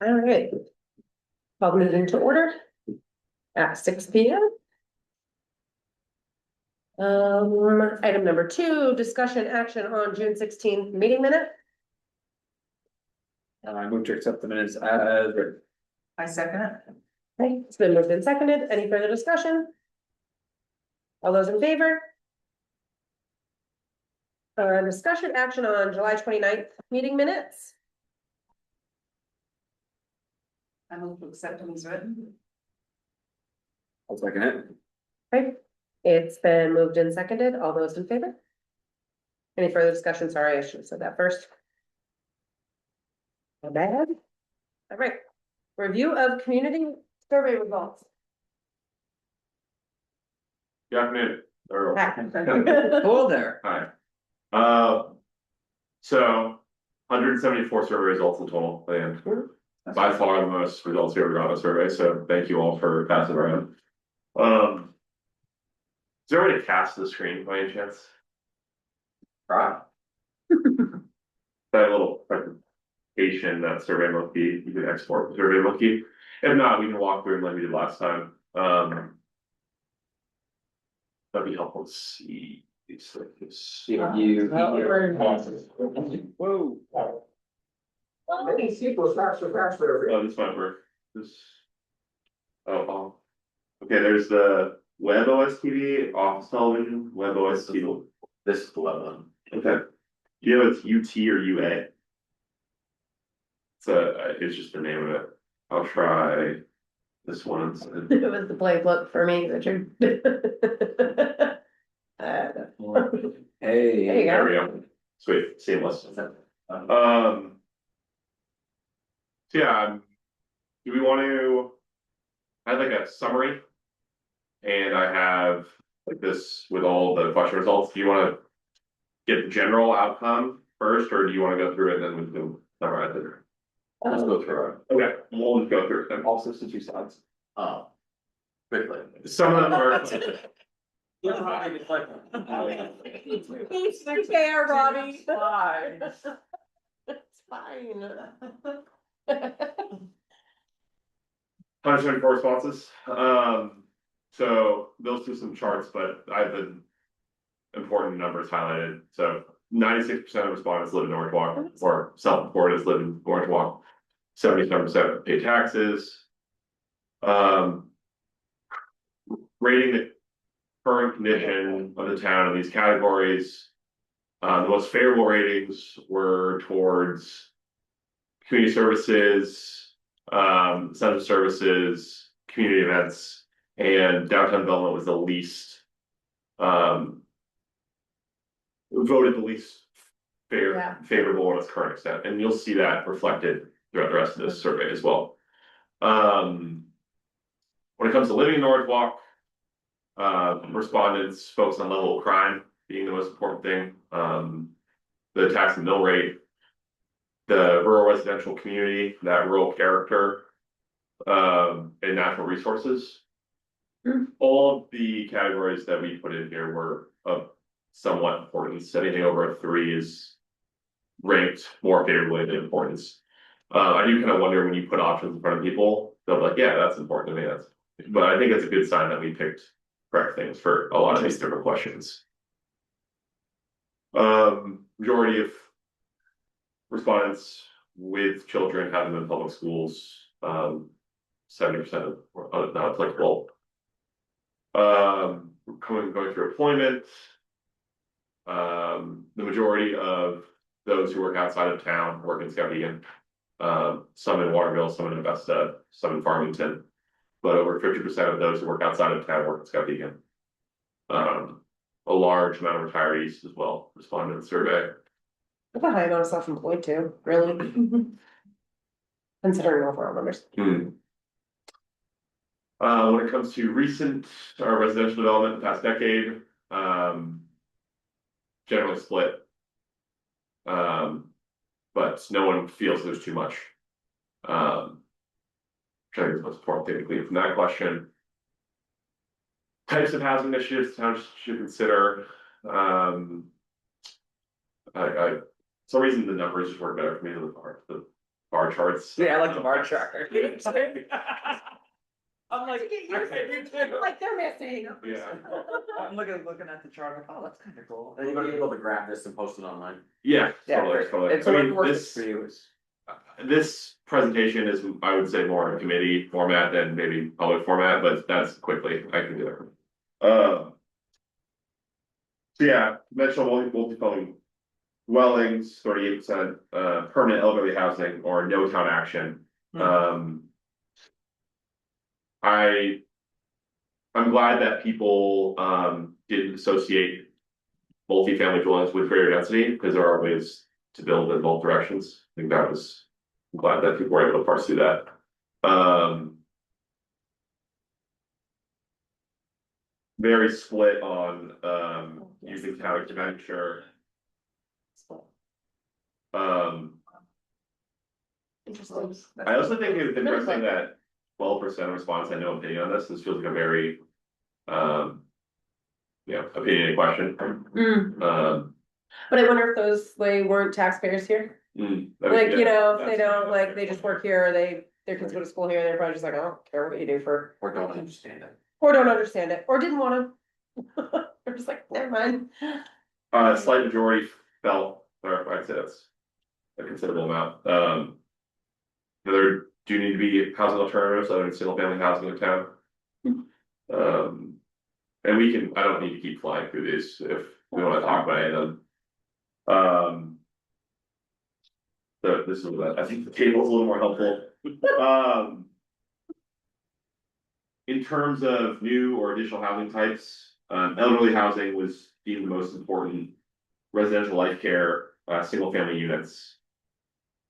All right. Call the meeting to order at 6 p.m. Item number 2, discussion action on June 16th meeting minute. I move to accept the minutes as written. I second it. Okay, it's been moved and seconded. Any further discussion? All those in favor? Discussion action on July 29th meeting minutes. I move to accept them as written. I'll second it. Okay, it's been moved and seconded. All those in favor? Any further discussion? Sorry, I should have said that first. My bad. All right, review of community survey results. Good afternoon. Hello there. Hi. So 174 survey results in total, and by far the most results we ever got on a survey, so thank you all for passing around. Is there a way to cast the screen by any chance? Right. That little presentation, that survey monkey, you can export the survey monkey. If not, we can walk through like we did last time. That'd be helpful to see. It's like this. Whoa. Oh, this might work. This. Oh. Okay, there's the web OS TV, office television, web OS TV. This is the web one. Okay. Do you know it's UT or UA? It's just the name of it. I'll try this one instead. It was the playbook for me, Richard. Hey. There you There we go. Sweet, seamless. So yeah, do we want to? I have like a summary, and I have like this with all the question results. Do you want to get the general outcome first, or do you want to go through it and then we can summarize it? Let's go through it. Okay, we'll just go through it then. Also, since you sides. Quickly. Some of them are. It's fair, Robbie. It's fine. 124 responses. So those do some charts, but I have the important numbers highlighted. So 96% of respondents live in Norridgewock, or self-reported live in Norridgewock. 77% pay taxes. Rating the current condition of the town in these categories. The most favorable ratings were towards community services, central services, community events, and downtown development was the least voted the least favorable on its current extent, and you'll see that reflected throughout the rest of this survey as well. When it comes to living in Norridgewock, respondents focus on level of crime being the most important thing, the tax and mill rate, the rural residential community, that rural character, and natural resources. All of the categories that we put in here were of somewhat importance. Anything over a 3 is ranked more favorably in importance. I do kind of wonder when you put options in front of people, they'll be like, yeah, that's important to me. But I think it's a good sign that we picked correct things for a lot of these different questions. Majority of respondents with children have them in public schools. 70% of not applicable. Going through employment. The majority of those who work outside of town work in Skowhegan. Some in Waterville, some in Augusta, some in Farmington. But over 50% of those who work outside of town work in Skowhegan. A large amount of retirees as well responded to the survey. That's a high amount of self-employed too, really. Considering overall numbers. When it comes to recent residential development in the past decade, generally split. But no one feels there's too much. Which I think is the most important thing to glean from that question. Types of housing initiatives towns should consider. For some reason the numbers just work better for me than the bar charts. Yeah, I like the bar chart. I'm like, Like they're missing. Yeah. I'm looking at the chart, like, oh, that's kind of cool. Are you gonna be able to grab this and post it online? Yeah, Yeah, totally, totally. it's I what mean, works for you is. this presentation is, I would say, more of a committee format than maybe public format, but that's quickly, I can do it. So yeah, conventional multi-family dwellings, 38%, permanent elderly housing or no town action. I'm glad that people, didn't associate multifamily dwellings with greater density, because there are ways to build in both directions. I think that was, I'm glad that people were able to parse through that. Very split on, using town expenditure. Interesting. I also think it's interesting that 12% response had no opinion on this. This feels like a very, opinionated question. But I wonder if those, they weren't taxpayers here, like, you know, if they don't, like, they just work here, their kids go to school here, they're probably just like, I don't care what you do for. Or don't understand it? Or don't understand it, or didn't wanna. They're just like, never mind. Slight majority felt, or I'd say that's a considerable amount. There do need to be housing alternatives other than single family housing in town. And I don't need to keep flying through these if we wanna talk about any of them. So this is what I think the table's a little more helpful. In terms of new or additional housing types, elderly housing was deemed the most important. Residential life care, single family units.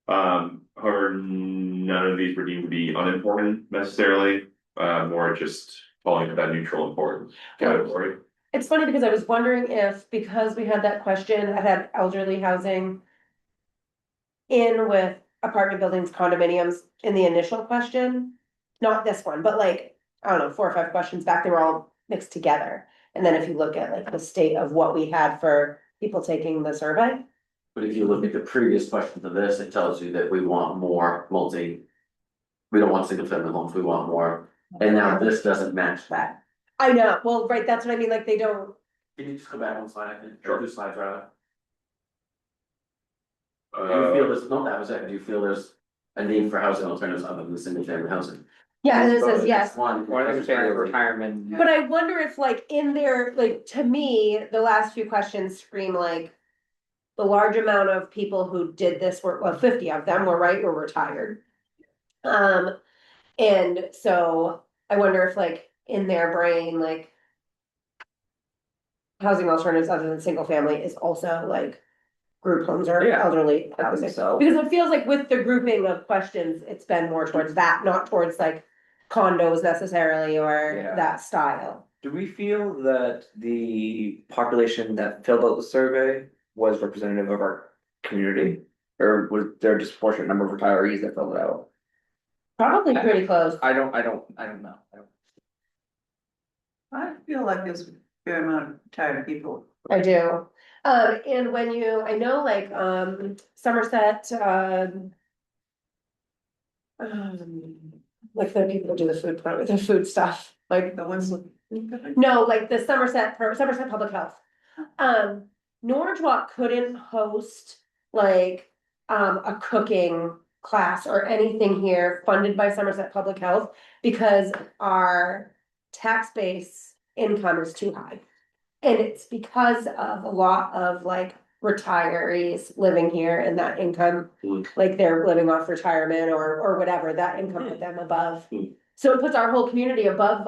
However, none of these were deemed to be unimportant necessarily, more just falling into that neutral important category. It's funny because I was wondering if, because we had that question, I had elderly housing. In with apartment buildings, condominiums in the initial question, not this one, but like, I don't know, 4 or 5 questions back, they were all mixed together. And then if you look at like the state of what we had for people taking the survey. But if you look at the previous question to this, it tells you that we want more we don't want single family homes, we want more, and now this doesn't match that. I know, well, right, that's what I mean, like, they don't, Can you just go back one slide, I think, Sure. or 2 slides rather? Do you feel there's, no, that was it, do you feel there's a need for housing alternatives other than single family housing? yeah, and it says Next yes. one. Or I think saying retirement. But I wonder if like in there, like, to me, the last few questions scream like. The large amount of people who did this were, well, 50 of them were retired. And so I wonder if like in their brain, like. Housing alternatives other than single family is also like. Group homes or Yeah, elderly I housing. think so. Because it feels like with the grouping of questions, it's been more towards that, not towards like condos necessarily or Yeah. that style. Do we feel that the population that filled out the survey was representative of our community? Or was there a disproportionate number of retirees that filled it out? Probably pretty close. I don't know. I feel like there's a fair amount of tired people. I do. And when I know like, Somerset, like the people who do the food plan, the food stuff, like, The ones with. no, like the Somerset Public Health. Norridgewock couldn't host like, a cooking class or anything here funded by Somerset Public Health because our tax base income is too high. And it's because of a lot of like retirees living here and that income, like they're living off retirement or whatever, that income put them above. So it puts our whole community above,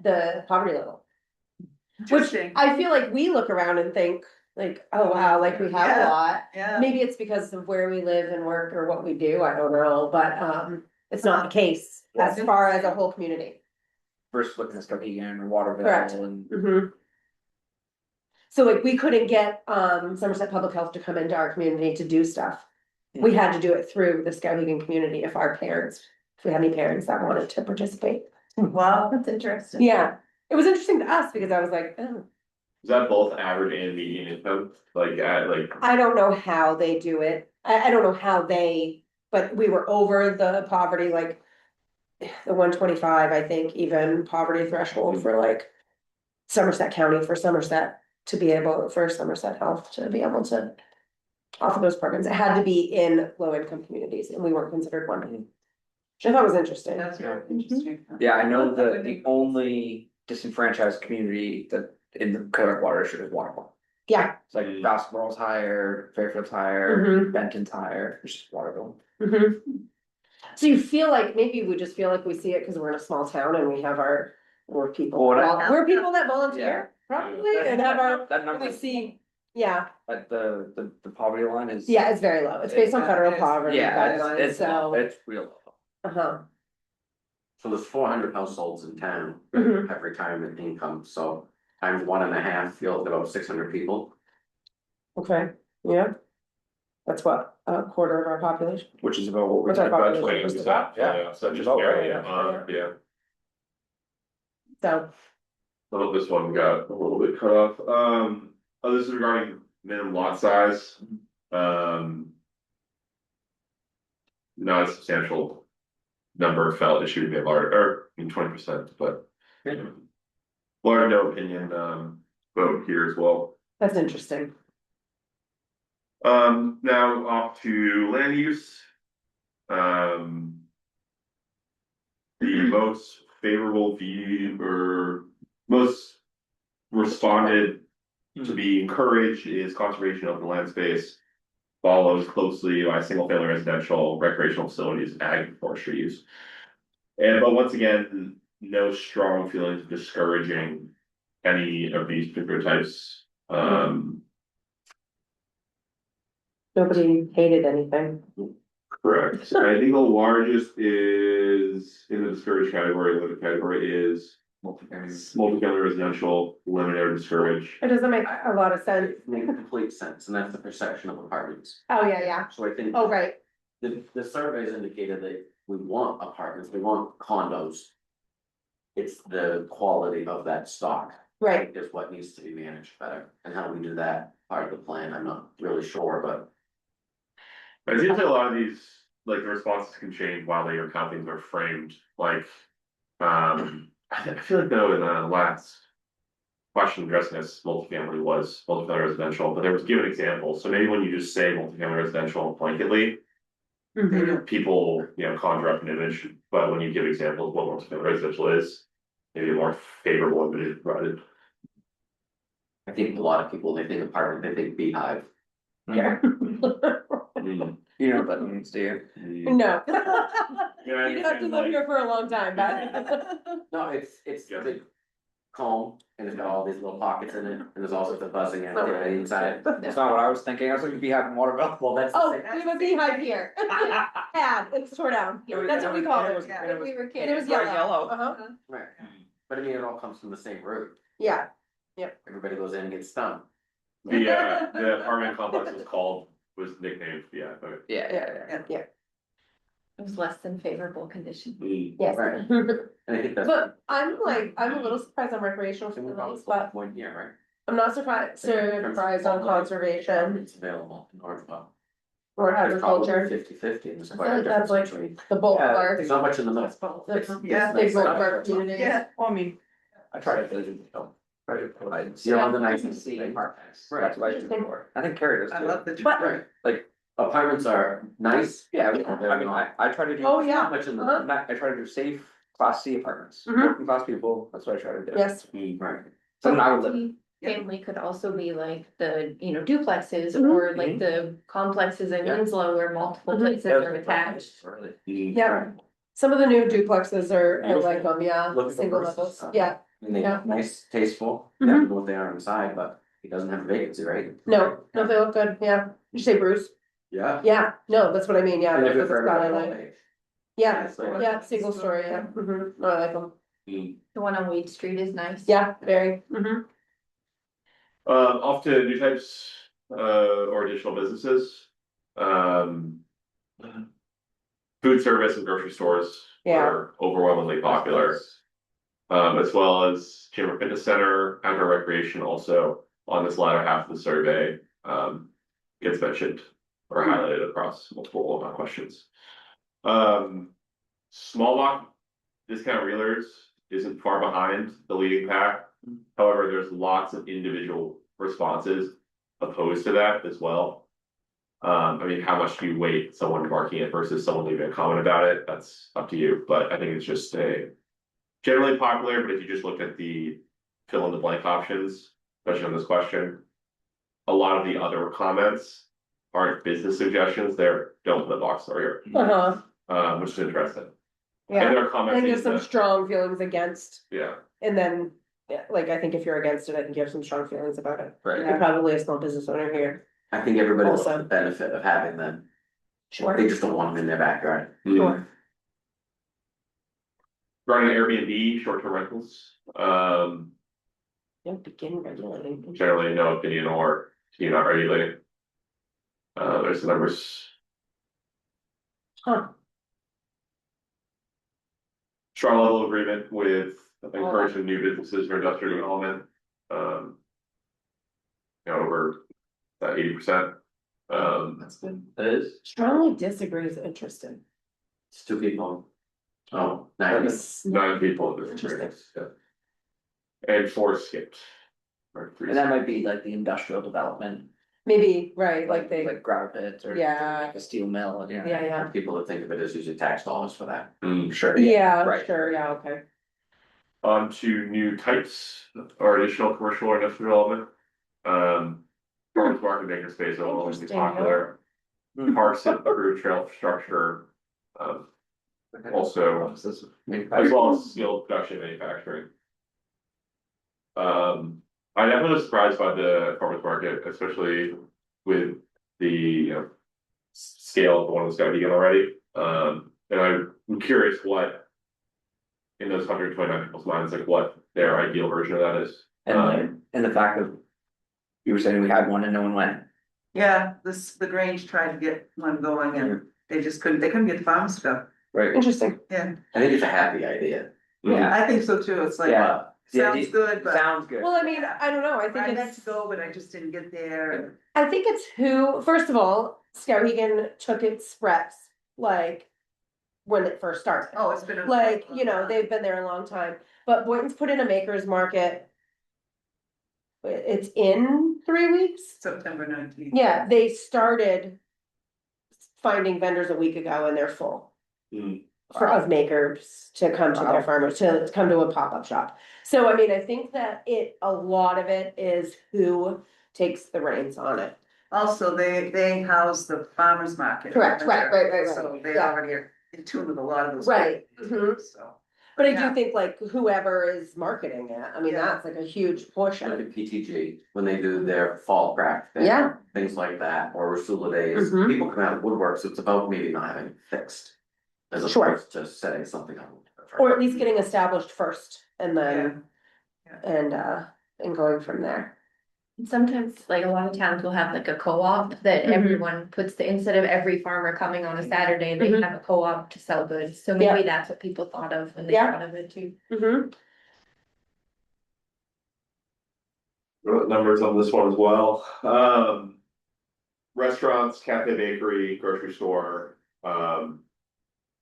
the poverty level. Which Interesting, I feel like we look around and think like, oh wow, like we have a Yeah. lot. yeah. Maybe it's because of where we live and work or what we do, I don't know, but it's not the case as far as a whole community. Versus looking at Skowhegan or Waterville Correct. and. Mhm. So like we couldn't get Somerset Public Health to come into our community to do stuff. We had to do it through the Skowhegan community if we had any parents that wanted to participate. Wow, that's interesting. Yeah, it was interesting to us because I was like, oh. Is that both average and median income, like at like? I don't know how they do it. I don't know how they, but we were over the poverty, like. The 125, I think, even poverty threshold for like. Somerset County for Somerset to be able, for Somerset Health to be able to. Offer those programs, it had to be in low income communities and we weren't considered one. Which I thought was interesting. That's very interesting. Yeah, I know that the only disenfranchised community that in the Quebec water district is Waterville. Yeah. It's like Basketball's higher, Fairfield's higher, Mhm. Benton's higher, it's just Waterville. Mhm. So you feel like, maybe we just feel like we see it because we're in a small town and we have we're people, Well, what we're people that volunteer, probably, and have our, That number, we see. Yeah, like the poverty line is. yeah, it's very low, it's based on federal It is. poverty Yeah, guidelines, it's so, it's real low. uh-huh. So there's 400 households in town Mhm. that have retirement income, so times 1.5, you'll have about 600 people. Okay, yeah. That's what, a quarter of our population, Which is about what we're What's our talking about. population? Like, Just it's about, yeah, so just About barely, right, yeah. so, Oh, this one got a little bit cut off, oh, this is regarding minimum lot size, not a substantial number felt it should be large, or in 20%, but. Large no opinion, vote here as well. that's interesting. Now off to land use. The most favorable view or most responded to be encouraged is conservation of the land space. Follows closely by single family residential, recreational facilities, ag and forestry use. But once again, no strong feelings of discouraging any of these particular types. Nobody hated anything. Correct. I think the largest is in the discouraged category, limited category is multifamily residential, limited or discouraged. It doesn't make a lot of sense. It makes complete sense, and that's the perception of apartments. Oh, yeah, yeah, So I think oh, right, the surveys indicated that we want apartments, we want condos. It's the quality of that stock. right, Is what needs to be managed better, and how we do that part of the plan, I'm not really sure, but. It seems like a lot of these, like the responses can change while they are how things are framed, like, I feel like though in the last. Question addressing this multifamily was multifamily residential, but there was given examples, so maybe when you just say multifamily residential blanketly. Mhm. People, conjure up an image, but when you give examples of what multifamily residential is, maybe a more favorable image is provided. I think a lot of people, they think apartment, they think beehive. Yeah. You know what that means, do you? No. Yeah, You'd have to live here for a long time, but. No, it's Yeah. the comb, and it's got all these little pockets in it, and there's also the buzzing activity inside. That's not what I was thinking, I was thinking beehive in Waterville. Well, that's. Oh, we have a beehive here. Had, it's tore down. That's what we called it. Yeah. When we were kids. it It was was bright yellow. yellow. Uh-huh, Right, but I mean, it all comes from the same root, yeah, everybody goes in and gets stung. The apartment complex was nicknamed, Yeah, yeah, yeah, It was less than favorable condition. yes. Right. And I think that's. But I'm a little surprised on recreational And we facilities, probably but 1 year, right? I'm not surprised on conservation It's available in Norridgewock. or It's probably agriculture. 50-50, and there's I quite feel a like that's difference like between. the bulk of Yeah, our, There's not much in the middle. the Yeah. big bulk of our communities. Yeah. well, I mean, I try to, try to provide. You're on the nice See thing. apartments, Right. that's what I do for, I think Carrie does I too. love the. But- Right, Like, apartments are nice. yeah, I mean, I try to do. Oh, yeah. Not much in the. Uh-huh. I try to do safe, class C apartments, Mhm. working class people, that's what I try to do. Yes, Right. Something I would live. Family could also be like the, duplexes Mhm. or like the complexes in Yeah. Winslow where multiple Mhm. places are attached. yeah, some of the new duplexes are like them, yeah, Look at the single verses, levels, huh? yeah, And they Yeah. nice, tasteful, Mhm. never know what they are inside, but he doesn't have a vacancy, right? no, they look good, yeah, did you say Bruce? Yeah. Yeah, no, that's what I mean, yeah, And that's they're what good the for skyline everybody all like, age. yeah, so- yeah, single story, yeah, no, I like them, The one on Weed Street is nice. yeah, very, Off to new types, or additional businesses. Food service and grocery stores Yeah. are overwhelmingly popular. As well as gym or fitness center, outdoor recreation also on this latter half of the survey, gets mentioned. or highlighted across multiple questions. Small block discount realtors isn't far behind the leading pack. However, there's lots of individual responses opposed to that as well. I mean, how much do you weight someone marking it versus someone leaving a comment about it? That's up to you, but I think it's just a generally popular, but if you just look at the fill in the blank options, especially on this question, a lot of the other comments aren't business suggestions, they're don't put a box or here, Uh-huh, which is interesting. And yeah, there are I comments. think there's some strong feelings against, Yeah, and then, yeah, like, I think if you're against it, I think you have some strong feelings about it. Right, You're probably a small business owner here. I think everybody wants Also. the benefit of having them, Sure. they just don't want them in their backyard. Sure. running Airbnb, short-term rentals, Don't begin regulating. generally no opinion or do you not regulating. There's the numbers. Huh. Strong level of agreement with encouraging new businesses for industrial development. Over that 80%. That's good. That is. Strongly disagree is interesting. It's two people. Oh, nice. 9 people. Interesting. And 4 skipped. Or 3 And that might be like the industrial development, Maybe, right, like they, like gravel pits or. Yeah. Like a steel mill, yeah. yeah, People that think of it as using tax dollars for that. Sure. yeah, right. sure, yeah, okay. On to new types or additional commercial or industrial development. Farmers market makerspace overall is Interesting, popular. Parks and approved trail structure. Also, as well as skilled production manufacturing. I definitely was surprised by the farmers market, especially with the scale of the one that's got vegan already. And I'm curious what in those 129 people's minds, like what their ideal version of that is. And the fact that you were saying we had one and no one went. Yeah, the Grange tried to get one going and they couldn't get the farms to go. Right. Interesting, Yeah, I think it's a happy idea. yeah. I think so too. It's like, Yeah. sounds good, but Sounds good. Well, I mean, I don't know, I I think meant it's, to go, but I just didn't get there. I think it's who, first of all, Skowhegan took its reps, like, when it first started. Oh, it's been. Like, they've been there a long time, but Boynton's put in a makers market. It's in 3 weeks? September 19th. Yeah, they started finding vendors a week ago and they're full. Of makers to come to their farmers, to come to a pop-up shop. So I mean, I think that a lot of it is who takes the reins on it. Also, they house the farmers market. Correct, right. So they Yeah. already are in tune with a lot of those. Right, businesses, So. But I Yeah. do think like whoever is marketing it, I mean, Yeah. that's like a huge Like portion. at PTG, when they do their fall craft fair. Yeah. Things like that, or Rasula Days, Mhm. people come out of woodwork, so it's about maybe not having it fixed. As Sure. opposed to setting something up. Or at least getting established first and then, Yeah. and going from there. Sometimes, like a lot of towns will have like a co-op that Mhm. everyone puts instead of every farmer coming on a Saturday, they Mhm. have a co-op to sell goods. So Yeah. maybe that's what people thought of when they Yeah. thought of it too. Mm-hmm. Wrote numbers on this one as well. Restaurants, cafe, bakery, grocery store,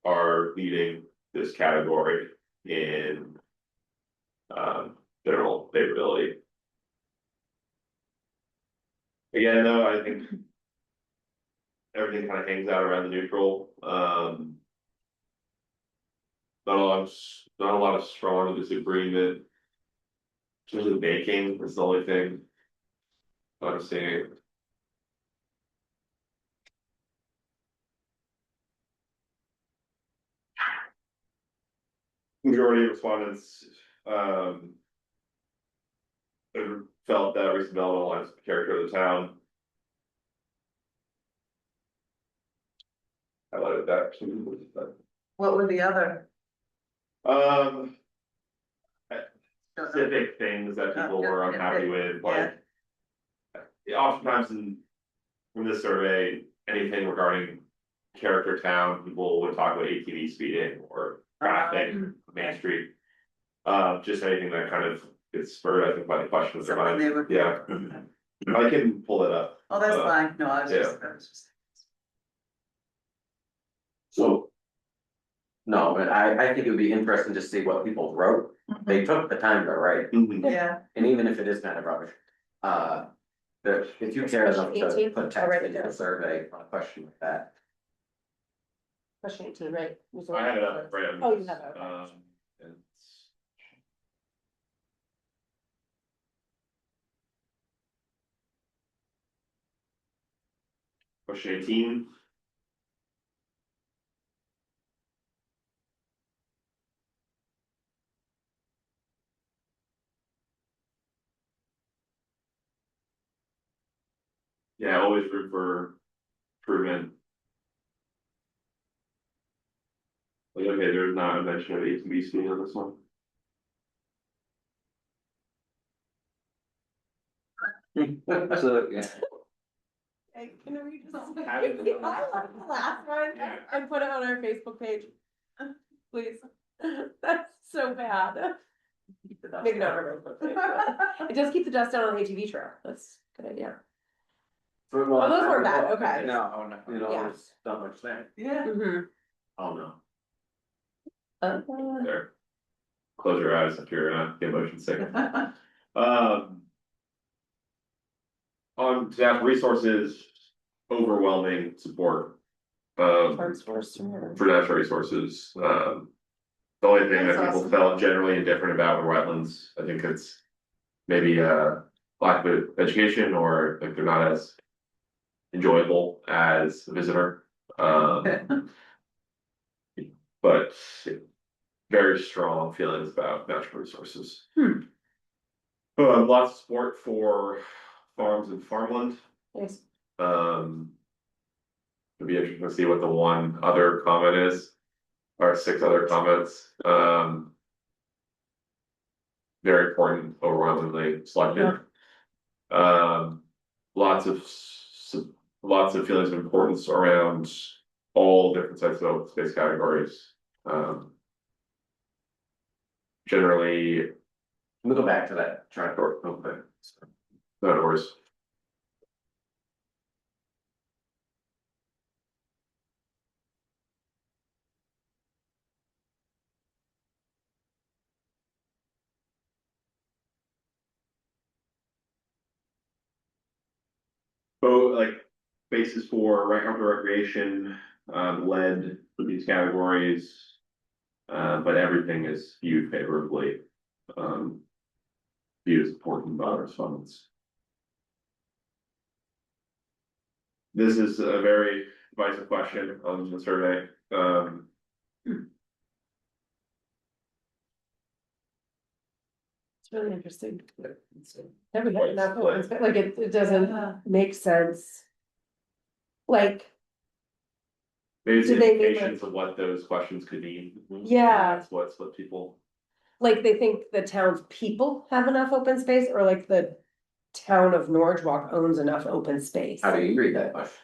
are leading this category in general favorability. Again, though, I think everything kind of hangs out around the neutral. Not a lot of strong disagreement. Usually baking is the only thing I'm seeing. Majority of respondents, felt that recent development aligns with the character of the town. Highlighted that. What were the other? Um, specific things that people were Yeah, unhappy with, like. Oftentimes from this survey, anything regarding character town, people would talk about ATV speeding or traffic, Main Street. Just anything that kind of gets spurred, I think, by the questions. Something they were. Yeah, I can pull it up. Oh, that's Uh, fine. No, I was just. No, but I think it would be interesting to see what people wrote. They took the time to write, Yeah, and even if it is kind of rubbish. If you care enough to 18th, put I'll text write it into a down. survey on a question like that. Question 18, right? I had it up right under Oh, you this, have it, okay. it's- Question 18. Yeah, always room for improvement. Like, okay, there's not a mention of ATVC on this one. So, yeah. Hey, can we just Have it. highlight the last one Yeah. and put it on our Facebook page? Please, that's so bad. Maybe not our Facebook page, but it does keep the dust down on the ATV trail, that's a good idea. Oh, those weren't bad, okay. No, oh, no. You know, Yeah. there's not much there. yeah. Mhm. Oh, no. There. Close your eyes if you're get motion sick. Um. On staff resources, overwhelming support. For natural resources, the only thing that That's people awesome. felt generally indifferent about were wetlands, I think it's. Maybe lack of education or like they're not as. Enjoyable as a visitor, but. Very strong feelings about natural resources. Lots of support for farms and farmland. Nice. It'd be interesting to see what the one other comment is, or 6 other comments, very important, overwhelmingly selected. Lots of lots of feelings of importance around all different types of open space categories. Generally, We'll go back to that chart. Okay. not worse. Both like basis for outdoor recreation, led for these categories. But everything is viewed favorably. Viewed as important by our funds. This is a very divisive question on the survey. It's really interesting. Never had enough open space, like it doesn't make sense. Like, Maybe it's Do they mean, indications of what those questions could mean. Yeah. That's what people. like they think the town's people have enough open space, or like the town of Norridgewock owns enough open space? How do you read that question?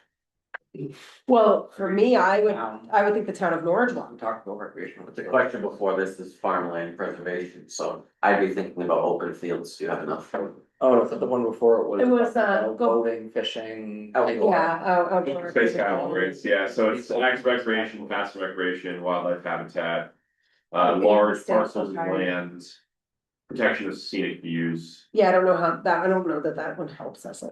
Well, for me, I would think the town of Norridgewock. We talked about recreational. The question before this is farmland preservation, so I'd be thinking about open fields, do you have enough? Oh, I thought the one before It was, about go- boating, fishing. Outdoor. Yeah, outdoor. Space categories, yeah, so it's active recreation, passive recreation, wildlife habitat. Large parcels of land. Protection of scenic views. Yeah, I don't know I don't know that one helps us.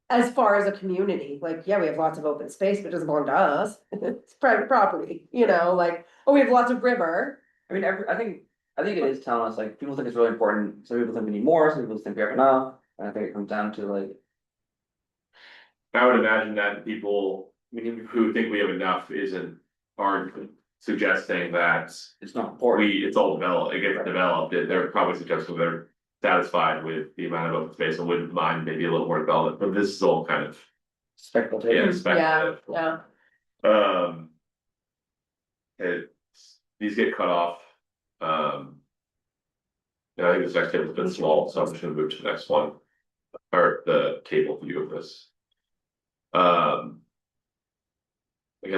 As far as a community, like, yeah, we have lots of open space, but it doesn't belong to us, it's private property, you know, like, oh, we have lots of river. I mean, I think it is telling us, like, people think it's really important, some people think we need more, some people think we have enough, and I think it comes down to like. I would imagine that people who think we have enough aren't suggesting that. It's not important. It's all developed, it gets developed, they're probably suggesting they're satisfied with the amount of open space and wouldn't mind maybe a little more development, but this is all kind of, Speculative. yeah, Yeah, speculative. yeah, These get cut off. Yeah, I think this next table's a bit small, so I'm just gonna move to the next one. Or the table view of this. Again,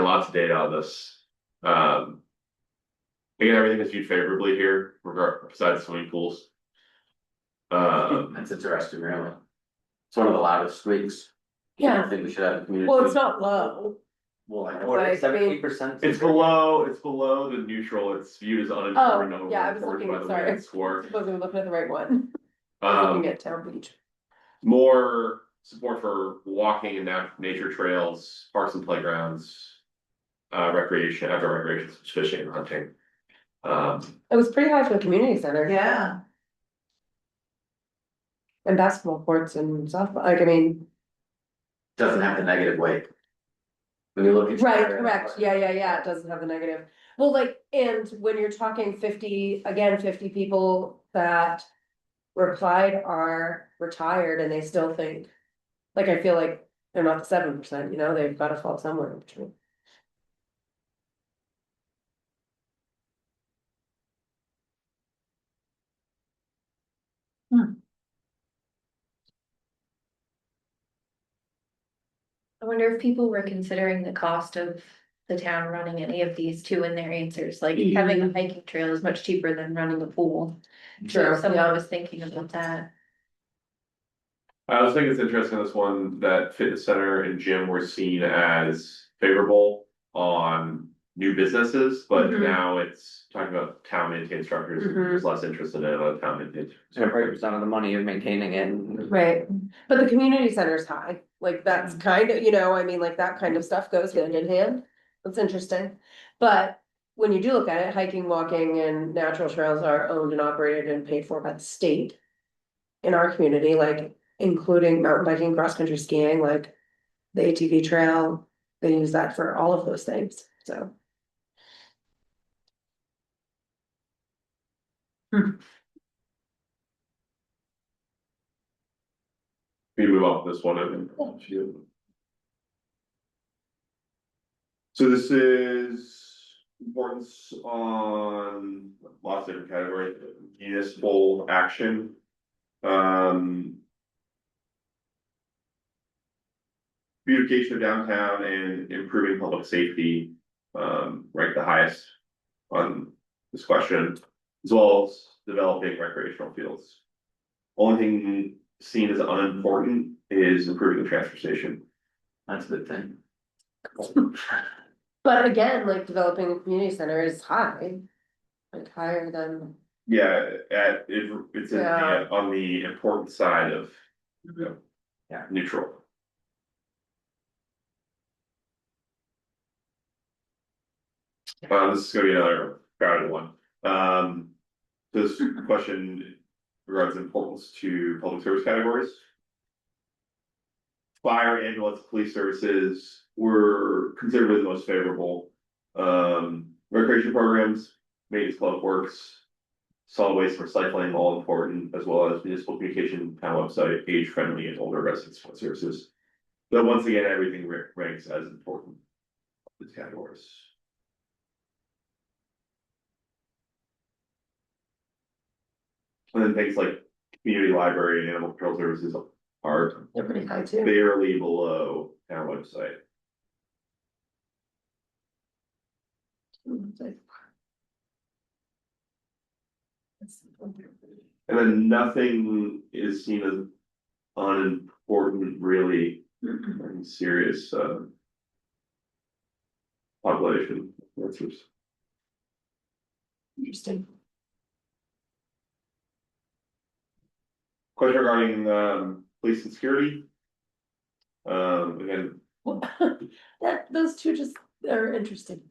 lots of data on this. Again, everything is viewed favorably here, besides swimming pools. That's interesting, really. It's one of the loudest squeaks. I yeah, don't think we should have a community. well, it's not low, Well, I know. What, Like, 17%? It's below the neutral, it's viewed as unimportant Oh, over yeah, I was reported looking, by the sorry. way score. Wasn't looking at the right one. I was looking Um, at Town Beach. more support for walking and nature trails, parks and playgrounds. Recreation, outdoor recreation, such as fishing and hunting. It was pretty high for the community center. Yeah, And basketball courts and softball, like, I mean, Doesn't have the negative weight. When you look at. right, correct, yeah, it doesn't have the negative. Well, like, and when you're talking 50, again, 50 people that replied are retired and they still think. Like, I feel like they're not the 7%, you know, they've gotta fall somewhere in between. I wonder if people were considering the cost of the town running any of these two in their answers, like having a hiking trail is much cheaper than running a pool. So True, if someone yeah. was thinking about that. I also think it's interesting, this one, that fitness center and gym were seen as favorable on new businesses, but Mhm. now it's talking about town maintained structures, Mhm. there's less interest in it on town maintained. And it breaks down to the money of maintaining it. And Right, but the community center's high, like, that's kind of, you know, I mean, like, that kind of stuff goes hand in hand. That's interesting, but when you do look at it, hiking, walking, and natural trails are owned and operated and paid for by the state. In our community, like, including mountain biking, cross-country skiing, like, the ATV trail, they use that for all of those things, so. We move on to this one, I think. So this is importance on lots of different categories, municipal action. Beautification of downtown and improving public safety, rank the highest on this question, as well as developing recreational fields. Only thing seen as unimportant is improving the transfer station. That's a good thing. But again, like, developing a community center is high, like, higher than. Yeah, it's in Yeah. on the important side of, Yeah. neutral. This is gonna be another crowded one. This question regards importance to public service categories. Fire, ambulance, police services were considered the most favorable. Recreation programs, maintenance, public works, solid waste recycling, all important, as well as municipal communication, town website, age friendly and older residents support services. But once again, everything ranks as important. These categories. And then things like community library and animal control services are They're pretty high too. barely below our website. And then nothing is seen as unimportant, really, and serious, population answers. Interesting. Question regarding, police and security. Again, Those two just are interesting.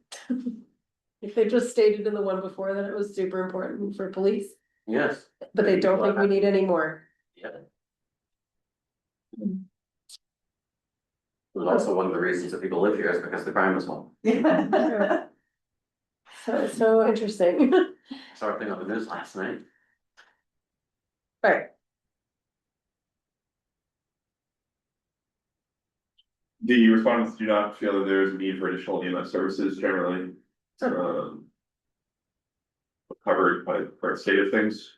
If they just stated in the one before that it was super important for police, Yes. but they don't think we need any more. Yeah. Also, one of the reasons that people live here is because the crime is low. yeah. So interesting. Saw a thing on the news last night. Right, the respondents do not feel that there is a need for additional EMS services generally. Covered by the current state of things.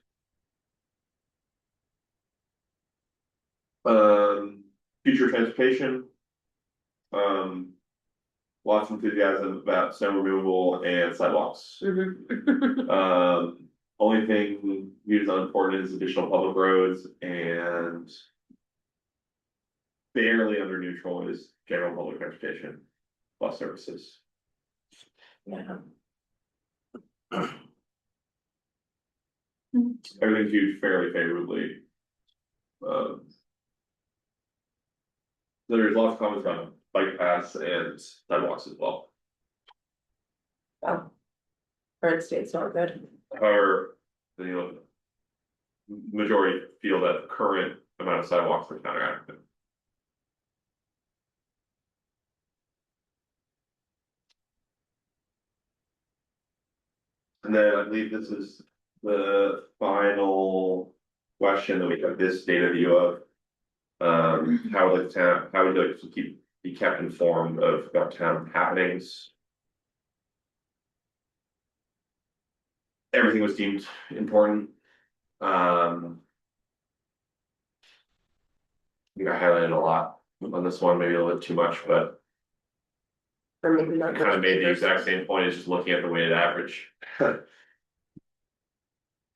Future transportation. Lots of enthusiasm about snow removal and sidewalks. mhm. Only thing viewed as unimportant is additional public roads and. Barely under neutral is general public transportation. bus services. Yeah. Everything's viewed fairly favorably. There's lots of comments on bike paths and sidewalks as well. Oh. Current state's not good. However, majority feel that the current amount of sidewalks are counteractive. And then I believe this is the final question that we have this data view of. How would the town, how would you like to be kept informed of about town happenings? Everything was deemed important. I think I highlighted a lot on this one, maybe a little bit too much, but Or maybe I not. kind of made the exact same point as just looking at the weighted average. Town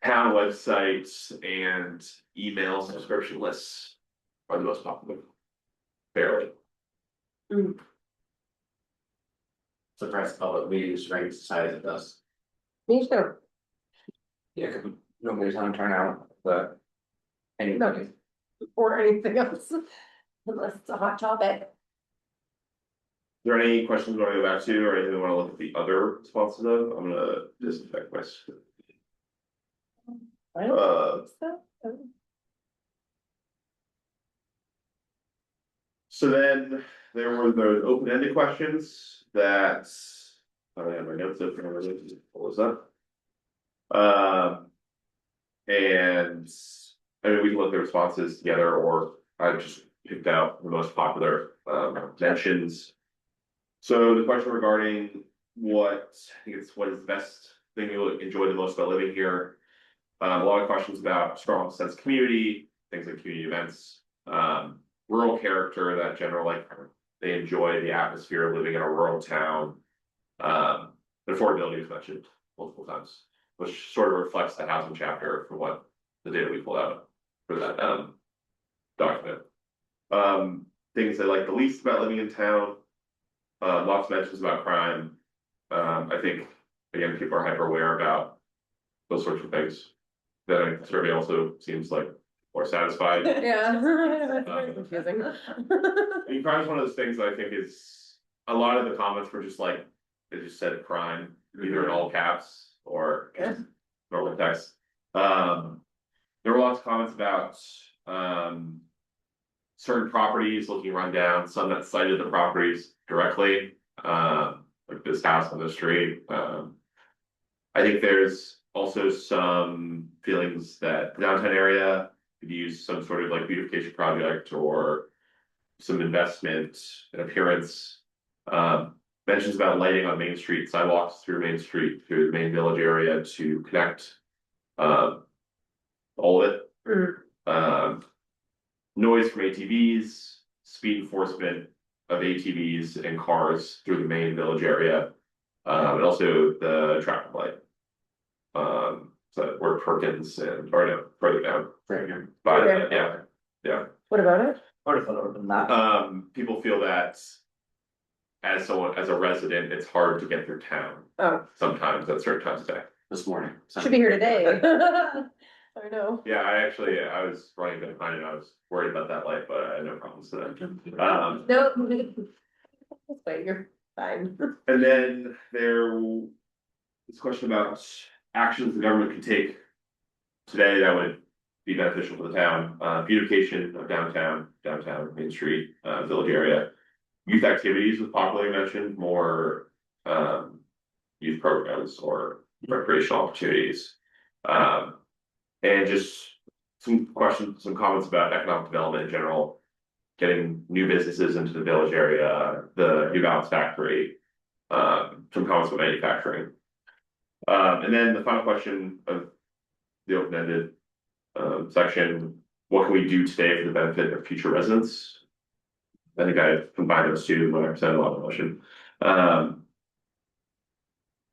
websites and email subscription lists are the most popular. Fairly. Surprised public meetings ranks as high as it does. Me too. Yeah, cause nobody's on turnout, but. Anybody. Or anything else. Unless it's a hot topic. Is there any questions we want to go back to, or anything we want to look at the other responses of? I'm gonna disinfect my. I don't think so. So then there were those open-ended questions that. I don't have my notes up, what was that? And I mean, we can look at the responses together, or I just picked out the most popular mentions. So the question regarding what is the best thing you enjoy the most about living here? A lot of questions about strong sense of community, things like community events, rural character, that general, like they enjoy the atmosphere of living in a rural town. Affordability was mentioned multiple times, which sort of reflects the housing chapter for what the data we pulled out for that document. Things they like the least about living in town. Lots of mentions about crime. I think again, people are hyper aware about those sorts of things. Then I think the survey also seems like more satisfied. Yeah, that's very confusing. I mean, crime is one of those things that I think is a lot of the comments were just like they just said crime, either in all caps or just normal text. There were lots of comments about certain properties looking run down, some that cited the properties directly, like this house on the street. I think there's also some feelings that the downtown area could use some sort of like beautification project or some investment and appearance. Mentions about lighting on Main Street, sidewalks through Main Street, through the main village area to connect all of it. Noise from ATVs, speed enforcement of ATVs and cars through the main village area, and also the traffic light. So where Perkins and, or no, further down. Right here. By Okay. the, yeah. What about it? I would have thought it would have been that. People feel that as a resident, it's hard to get through town Oh, sometimes at certain times of day. This morning. should be here today. I know. Yeah, I was running behind and I was worried about that light, but I had no problems with that. No. Wait, you're fine. And then there was a question about actions the government could take today that would be beneficial for the town. Beautification of downtown, Main Street, village area. Youth activities was popularly mentioned, more youth programs or recreational opportunities. And just some questions, some comments about economic development in general, getting new businesses into the village area, the New Balance factory, some comments about manufacturing. And then the final question of the open-ended section, what can we do today for the benefit of future residents? I think I combined those two when I presented a lot of motion.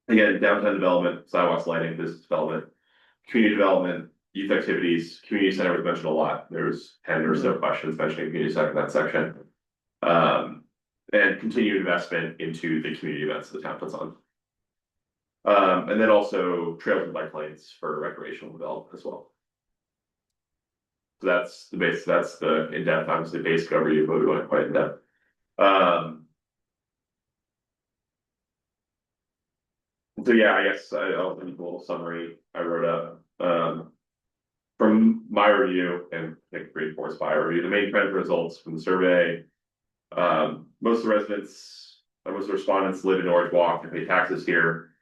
Again, downtown development, sidewalks, lighting, business development, community development, youth activities, community center was mentioned a lot. There was 10 or so questions mentioning community center in that section. And continued investment into the community events the town puts on. And then also trails and bike lanes for recreational development as well. So that's the base, that's the in-depth, obviously basic overview, but we went quite in depth. So yeah, I guess I'll give you a little summary I wrote up. From my review and I think reinforced by our review, the main trend results from the survey. Most of the residents, most of the respondents live in Norridgewock and pay taxes here.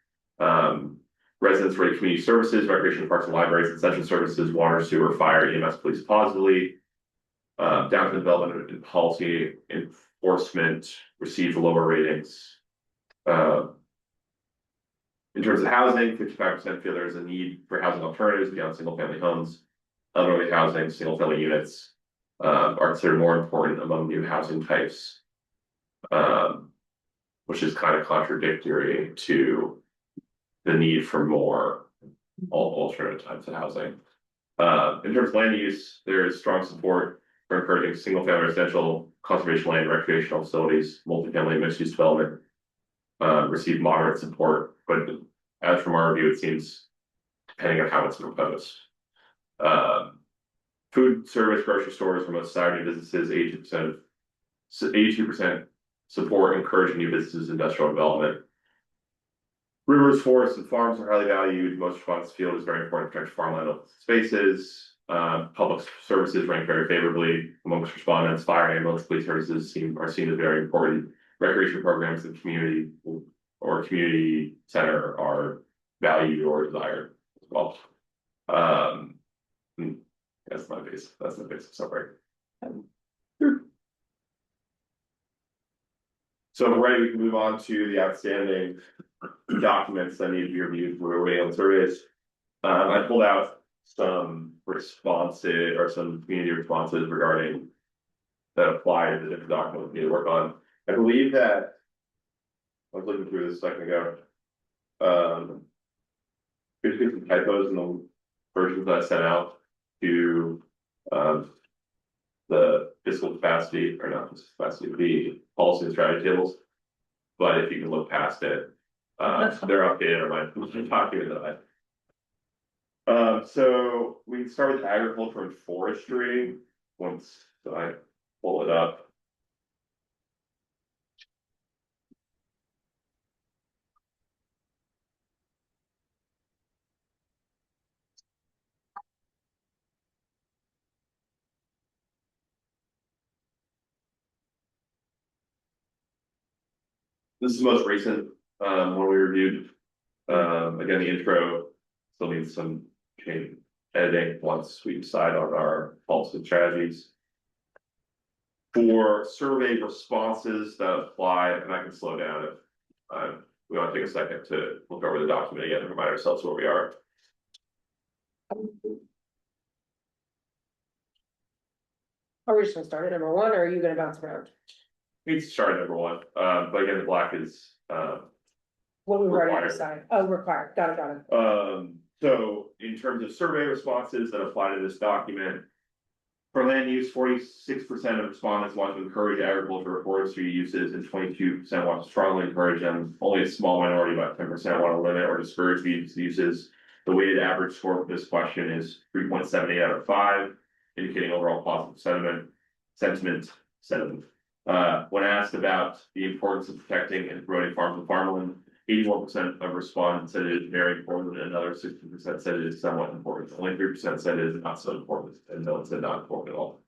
Residents rate community services, recreation parks and libraries, essential services, water, sewer, fire, EMS, police positively. Downtown development and policy enforcement receive lower ratings. In terms of housing, 55% feel there is a need for housing alternatives beyond single family homes. Elderly housing, single family units are considered more important among new housing types. Which is kind of contradictory to the need for more alternative types of housing. In terms of land use, there is strong support for encouraging single family residential, conservation land, recreational facilities, multifamily and mixed use development. Receive moderate support, but as from our review, it seems depending on how it's proposed. Food service grocery stores for most Saturday businesses, 82% support encouraging new businesses, industrial development. Rivers, forests, and farms are highly valued. Most respondents feel it is very important to protect farmland open spaces. Public services rank very favorably amongst respondents. Fire, ambulance, police services are seen as very important. Recreation programs in community or community center are valued or desired as well. That's my basic summary. So we're ready, we can move on to the outstanding documents that need to be reviewed. We're waiting on surveys. I pulled out some responses or some community responses regarding that apply to the different documents we need to work on. I believe that I was looking through this a second ago. There's been some typos in the versions that I sent out to the fiscal capacity, or not fiscal capacity, the policy and strategy tables. But if you can look past it, they're updated on my document that so we can start with agriculture and forestry once I pull it up. This is the most recent one we reviewed. Again, the intro still needs some change editing once we decide on our policy and strategies. For survey responses that apply, and I can slow down if we want to take a second to look over the document again and remind ourselves where we are. Are we just gonna start at number one, or are you gonna bounce around? We need to start at number one, but again, the black is What we've already Required. decided, oh, required, got it. So in terms of survey responses that apply to this document. For land use, 46% of respondents want to encourage agriculture or forestry uses, and 22% want to strongly encourage them. Only a small minority, about 10%, want to limit or discourage these uses. The weighted average score for this question is 3.78 out of 5, indicating overall positive sentiment. When asked about the importance of protecting and promoting farms and farmland, 81% of respondents said it is very important, and another 60% said it is somewhat important. Only 3% said it is not so important, and no one said not important at all.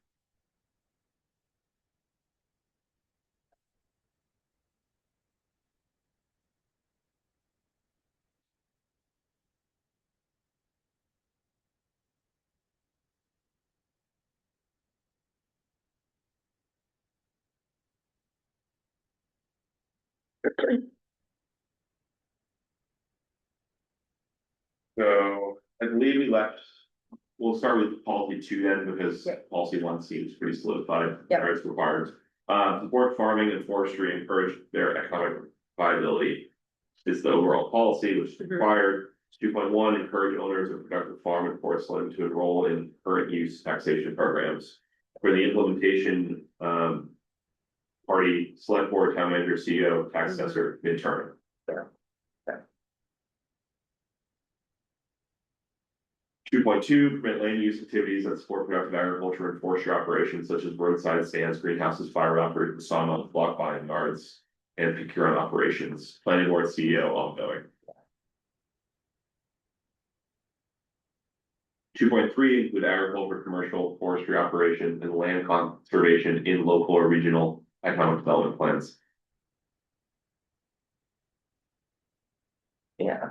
So I believe we left, we'll start with policy 2 then, because Yep. policy 1 seems pretty solidified, Yep. or it's required. Support farming and forestry, encourage their economic viability is the overall policy, which is Mhm. required. 2.1, encourage owners of productive farm and forest land to enroll in current use taxation programs. For the implementation, part party, select board, town manager, CEO, tax assessor, midterm. Yeah. Yeah. 2.2, permit land use activities that support productive agriculture and forestry operations such as roadside stands, greenhouses, fire operations, sawmill, block buying yards, and procurement operations. Planning board CEO ongoing. 2.3, include agriculture, commercial, forestry operations, and land conservation in local or regional economic development plans. Yeah,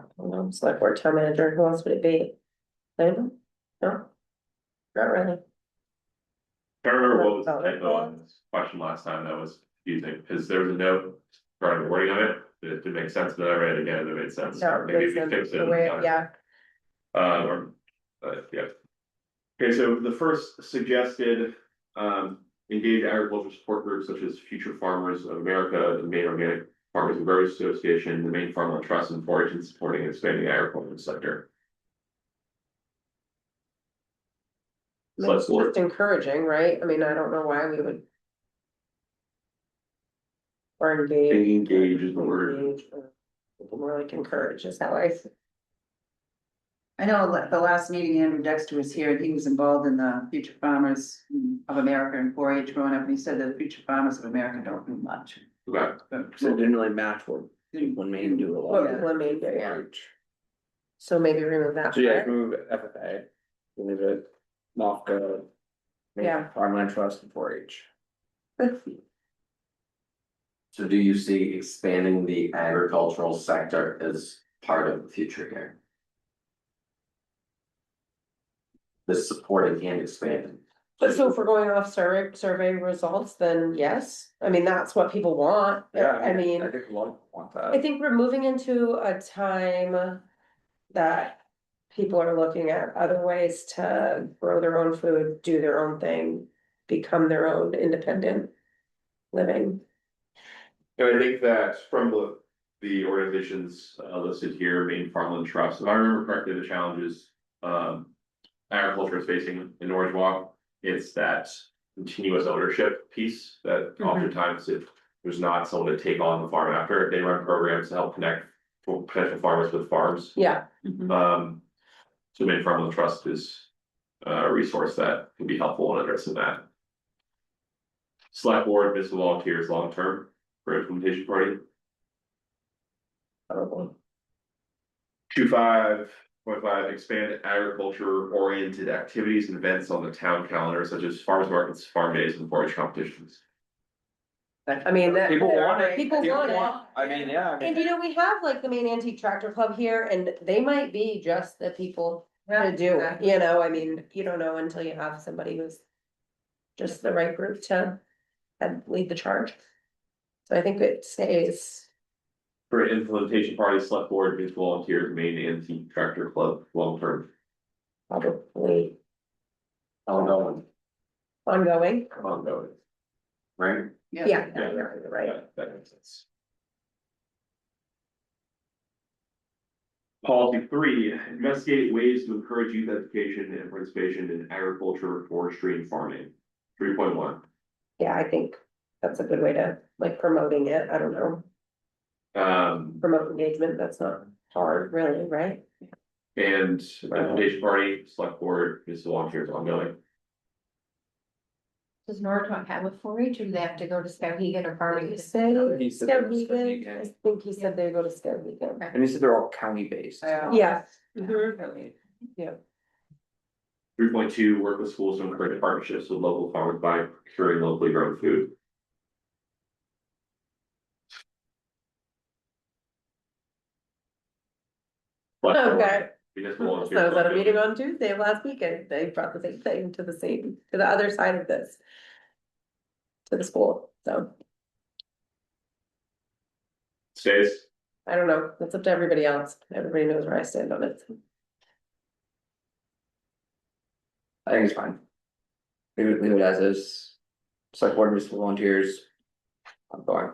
select board, town manager, who else would it be? Anyone? No? Not really. Can't remember what was the typo on this question last time that was confusing, because there was a note regarding the wording of it, it didn't make sense, but then I read it again, and it made sense. No, it Maybe makes we sense, fixed it. the way, yeah, Yeah. Okay, so the first suggested, engage agricultural support groups such as Future Farmers of America, the Maine Organic Farmers and Growers Association, the Maine Farmland Trust, and 4-H in supporting and expanding the agricultural sector. it's just encouraging, right? I mean, I don't know why we would. Or engage. Engage is the word. Engage, or more like encourage is how I. I know at the last meeting, Andrew Dexter was here, and he was involved in the Future Farmers of America and 4-H growing up, and he said that the Future Farmers of America don't do much. Okay, So it didn't really match what people in Maine do a lot. What people in Maine do, yeah. So maybe remove that. So yeah, part. remove FFA, leave it, Mofco. Yeah. Farmland Trust and 4-H. So do you see expanding the agricultural sector as part of the future here? The supporting and expanding. But so if we're going off survey results, then yes, I mean, that's what people want, I mean. I think a lot of people want I that. think we're moving into a time that people are looking at other ways to grow their own food, do their own thing, become their own independent living. and I think that from the organizations listed here, Maine Farmland Trust, if I remember correctly, the challenges agriculture is facing in Norridgewock, it's that continuous ownership piece that oftentimes if there's not someone to take on the farm after, they run programs to help connect potential farmers with farms. Yeah. So Maine Farmland Trust is a resource that can be helpful in addressing that. Select board, municipal volunteers, long term for implementation party. Probably. 2.5, expand agriculture oriented activities and events on the town calendar such as farmers markets, farm days, and forage competitions. I mean, that. People want it. People want it. I mean, yeah. And you know, we have like the Maine Antique Tractor Club here and they might be just the people to do it, you know, I mean, you don't know until you have somebody who's. Just the right group to lead the charge. So I think it stays. For implementation party, select board, municipal volunteers, Maine Antique Tractor Club, long term. Probably Ongoing, ongoing, Ongoing. right? yeah, you're right. Yeah, that makes sense. Policy 3, investigate ways to encourage youth education and participation in agriculture, forestry, and farming. 3.1. Yeah, I think that's a good way to like promoting it, I don't know, promote engagement, that's not hard, really, right? And implementation party, select board, municipal volunteers ongoing. Does Norridgewock have a 4-H or do they have to go to Skowhegan or farming? He said Scout it was Weekend, Skowhegan. I think he said they go to Scout Weekend. And he said they're all county based. Yeah. Mhm. 3.2, work with schools to encourage partnerships with local farmers by procuring locally grown food. Select board, Okay. municipal So volunteers I was at a ongoing. meeting on Tuesday of last weekend, they brought the same thing to the other side of this. To the school, so Stays. I don't know, it's up to everybody else, everybody knows where I stand on it. I think it's fine. Leave it as is. Select board, municipal volunteers. I'm going.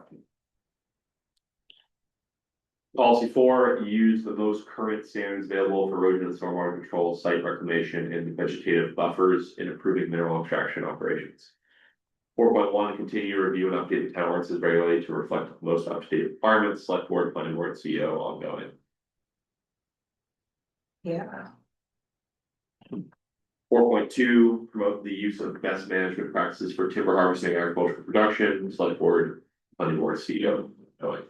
Policy 4, use the most current standards available for erosion and stormwater control, site reclamation, and vegetative buffers in improving mineral extraction operations. 4.1, continue review and update the town ordinances regularly to reflect the most up-to-date requirements, select board, planning board, CEO ongoing. Yeah. 4.2, promote the use of best management practices for timber harvesting, and agricultural production, select board, planning board, CEO ongoing.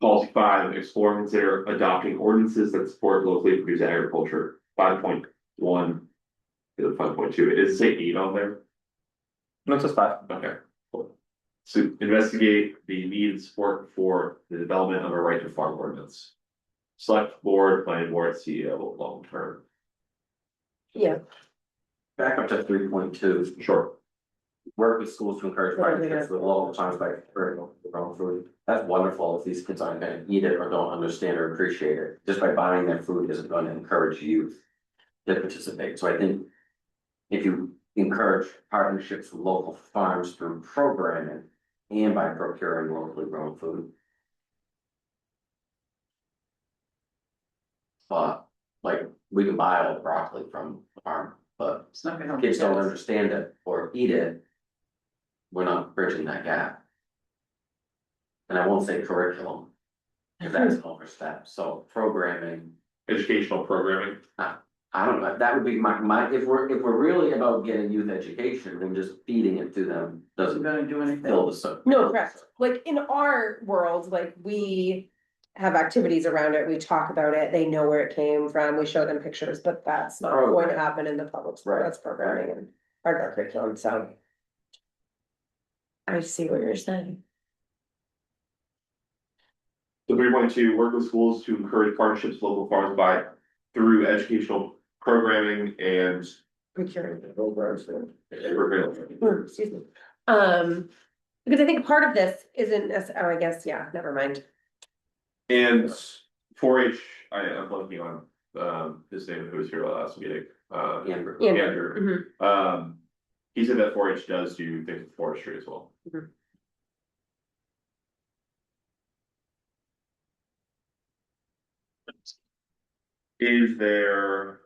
Policy 5, explore and consider adopting ordinances that support locally produced agriculture. 5.1 to 5.2, it is say 8 on there. No, it's just 5. Okay, cool. So investigate the need and support for the development of a right to farm ordinance. Select board, planning board, CEO, long term. Yeah. Back up to 3.2. Sure. Work with schools to encourage partnerships with local farms by creating their own food. That's wonderful if these kids aren't gonna eat it or don't understand or appreciate it. Just by buying their food isn't gonna encourage youth to participate. So I think if you encourage partnerships with local farms through programming and by procuring locally grown food. But like, we can buy all the broccoli from the farm, but It's not gonna help. kids don't understand it or eat it. We're not bridging that gap. And I won't say curriculum, because that's an overstep, so programming, Educational programming. I don't know, that would be my, if we're really about getting youth education, then just feeding it to them Doesn't doesn't gonna do anything. fill the so. No, correct. Like in our world, like we have activities around it, we talk about it, they know where it came from, we show them pictures, but that's not going to happen in the public school, Right. that's programming and part of our curriculum, so. I see what you're saying. So 3.2, work with schools to encourage partnerships with local farms by through educational programming and. Procuring. curriculum. Excuse me. Because I think part of this isn't, oh, I guess, yeah, never mind. And 4-H, I'm blanking on his name who was here last meeting, Amber. Andrew. He said that 4-H does do things with forestry as well. Mhm. Is there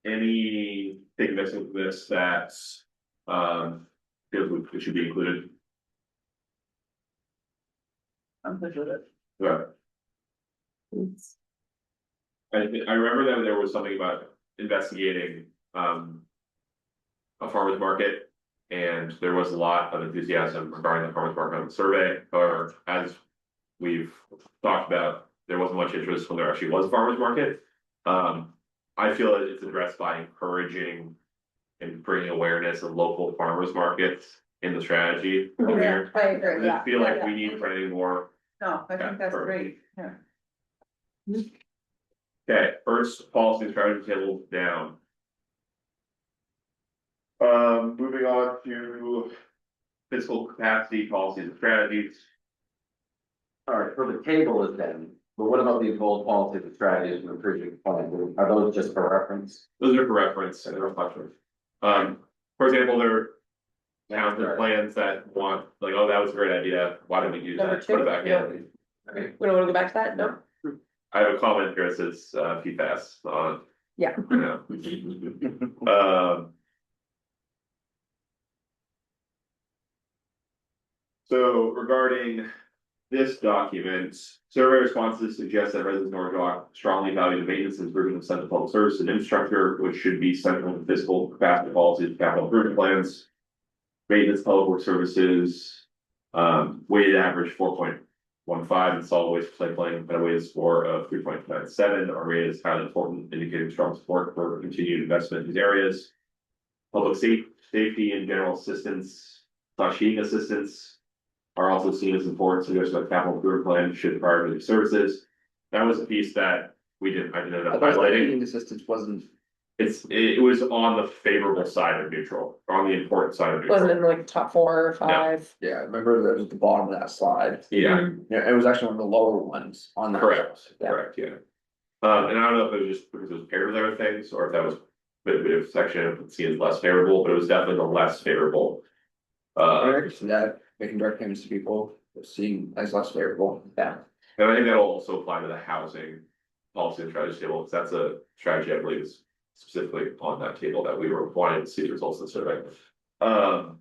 anything missing from this that it should be included? I'm good with it. Yeah. I remember that there was something about investigating a farmer's market. And there was a lot of enthusiasm regarding the farmer's market on the survey, or as we've talked about, there wasn't much interest when there actually was a farmer's market. I feel that it's addressed by encouraging and bringing awareness of local farmers markets in the strategy Yeah, here. I agree, yeah. I feel like Yeah, we yeah. need plenty more. No, I Yeah, think that's perfect. great, yeah. Okay, first policy and strategy table down. Moving on to fiscal capacity policies and strategies. Alright, so the table is then, but what about these bold policies and strategies and improving plan, are those just for reference? Those are for reference and reflection. For example, there are towns and plans that want, like, oh, that was a great idea, why don't we do Number that, put it two? back in. Okay. We don't wanna go back to that, no? I have a comment here that says, PFAS on. Yeah. I know. So regarding this document, survey responses suggest that residents of Norridgewock strongly value the maintenance and improvement of central public service and infrastructure, which should be central to fiscal capacity policies and capital improvement plans. Maintenance, public work services, weighted average 4.15 in solid waste recycling, but a weighted score of 3.97 are rated as highly important, indicating strong support for continued investment in these areas. Public safety and general assistance / heating assistance are also seen as important, suggesting that capital improvement plan should prioritize these services. That was a piece that I didn't end up highlighting. Heating assistance wasn't. It was on the favorable side of neutral, on the important side of neutral. Wasn't in like top 4 or 5. Yeah, I remember that was at the bottom of that slide. Yeah, Yeah, it was actually one of the lower ones on that. correct, Yeah. correct, yeah. And I don't know if it was just because it was paired with other things, or if that was a bit of section seen as less favorable, but it was definitely the less favorable. I can see that, making direct payments to people, seeing as less favorable. Yeah. And I think that'll also apply to the housing policy and strategy table, because that's a strategy I believe is specifically on that table that we were wanting to see the results of the survey. Um.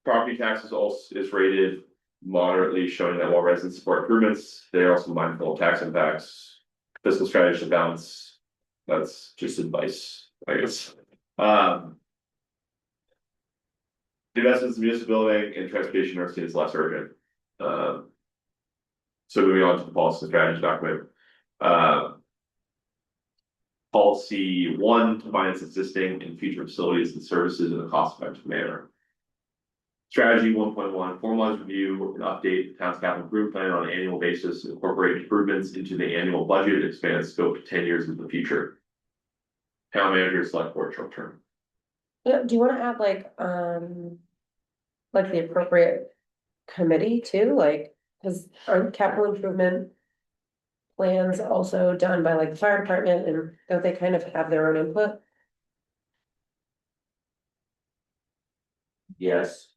Property taxes also is rated moderately, showing that while residents support improvements, they are also mindful of tax impacts. Fiscal strategy to balance, that's just advice, I guess. Investments in municipal building and transportation are seen as less urgent. So moving on to the policy and strategy document. Policy 1 to finance existing and future facilities and services in a cost effective manner. Strategy 1.1, formalize review and update the town's capital improvement plan on an annual basis, incorporate improvements into the annual budget, expand scope to 10 years into the future. Town manager, select board, short term. Yeah, do you wanna add like the appropriate committee too, like, cause aren't capital improvement plans also done by like the fire department, and don't they kind of have their own input? Yes.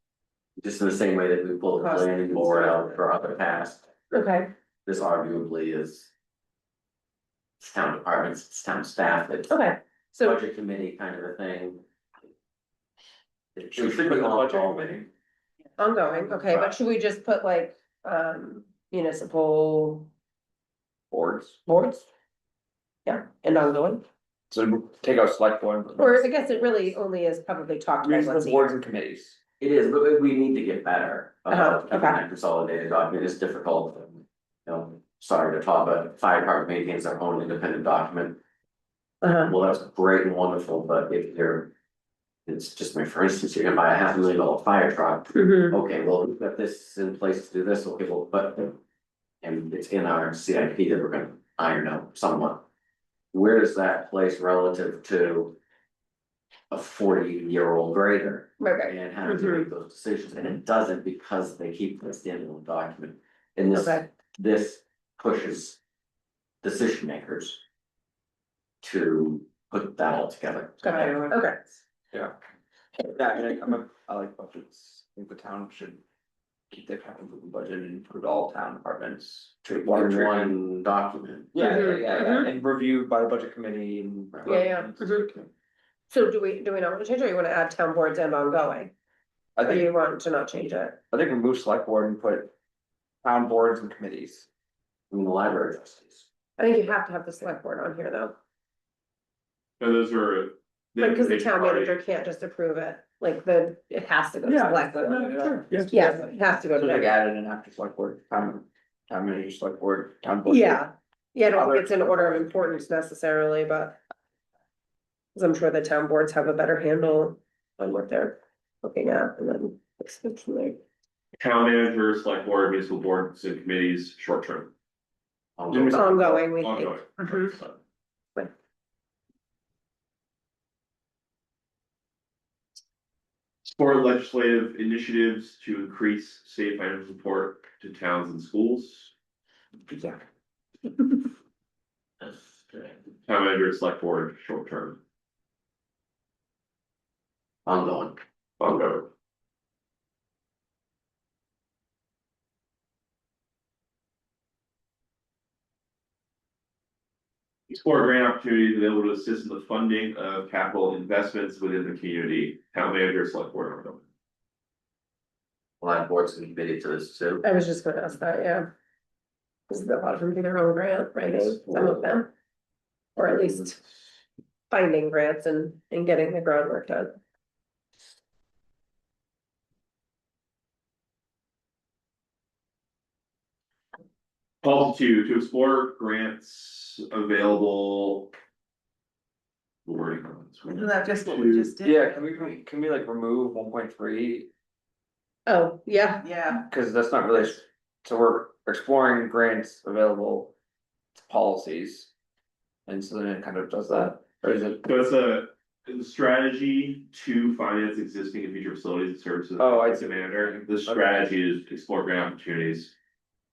Just in the same way that we pull the planning board out for other tasks, Okay, this arguably is. It's town departments, it's town staff, it's okay, so, budget committee kind of a thing. It Should we should put be the budget ongoing. ongoing, okay, but should we just put like, municipal Boards, boards? Yeah, and ongoing, so take out select board. or I guess it really only is probably talked about Municipal once a boards year. and committees. It is, but we need to get better about keeping okay. that consolidated document, it's difficult. Sorry to talk, but fire department maintains their own independent document. Uh-huh, Well, that's great and wonderful, but if you're. It's just my, for instance, you're gonna buy a $500,000 fire truck, mhm, okay, well, we've got this in place to do this, okay, well, but. And it's in our CIP that we're gonna iron out somewhat. Where does that place relative to? A 40-year-old grader okay, and having to make those decisions, and it doesn't because they keep the standalone document. And okay, this pushes decision makers. To put that all together. okay, Yeah, I like budgets, I think the town should keep their capital improvement budget and include all town departments. In Water treatment. one document. Yeah, and reviewed by the budget committee and. Yeah, so do we not want to change, or you wanna add town boards and ongoing? I Or do think, you want to not change it? I think remove select board and put town boards and committees. I mean, the library trustees. I think you have to have the select board on here though, And those are. because the town manager can't just approve it, like it has to go to select board. Yeah. Yeah, it has to go So like to. added in after select board, town manager, select board, town board. Yeah, I don't think it's in order of importance necessarily, but. Cause I'm sure the town boards have a better handle on what they're looking at, and then. It's from there. Town manager, select board, municipal boards and committees, short term. Ongoing, we think. Ongoing. Mhm. Support legislative initiatives to increase state financial support to towns and schools. Yeah. Town manager, select board, short term, Ongoing. ongoing. Explore grant opportunities available to assist in the funding of capital investments within the community. Town manager, select board, ongoing. We'll add boards and committee to this too. I was just gonna ask that, yeah. Cause a lot of them do their own grant writing, some of them. Or at least finding grants and getting the groundwork done. Policy 2, to explore grants available. Wording on this one. Isn't that just what we just did? Yeah, can we like remove 1.3, Oh, yeah, Yeah, cause that's not really, so we're exploring grants available to policies. And so then it kind of does that, or is it? So it's a strategy to finance existing and future facilities and services. Oh, I as a manager. The strategy is to explore grant opportunities.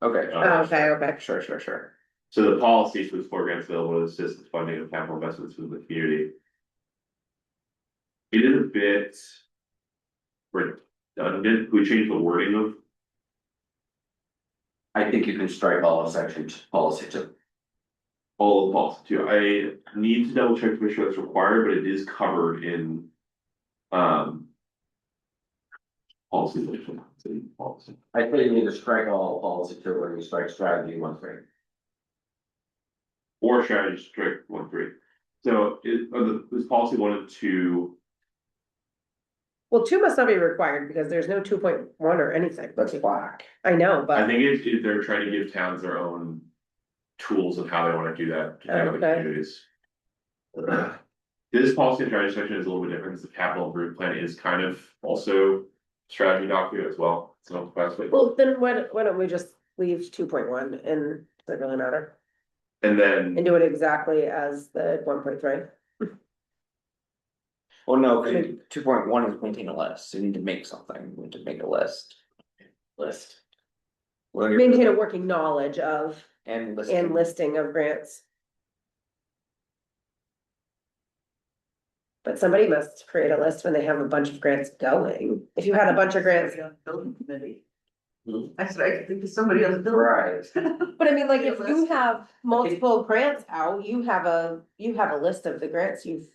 Okay, okay, sure. So the policy to explore grants available to assist in funding of capital investments within the community. It is a bit redundant. We changed the wording of. I think you can strike all of section policy 2. all of the policy too. I need to double check to make sure that's required, but it is covered in. Um. Policy. Policy. I think you need to strike all policy too, when you strike strategy 1.3. Or strategy strict 1.3. So this policy wanted to, Well, two must not be required because there's no 2.1 or anything. That's black. I know, I but think they're trying to give towns their own tools of how they wanna do that to have the Okay. communities. This policy and strategy section is a little bit different, because the capital improvement plan is kind of also strategy document as well. It's not the best way. well, then why don't we just leave 2.1 and does it really matter? And then, And do it exactly as the 1.3. Well, no, because 2.1 is maintain a list, so you need to make something, you need to make a list. List. Well, you're- Maintain a working knowledge of And and listing of grants. But somebody must create a list when they have a bunch of grants going. If you had a bunch of grants, Building committee. Hmm. I said, I could think of somebody on the building. Right. but I mean, like, if Create a you list. have multiple grants out, you have a list of the grants you've.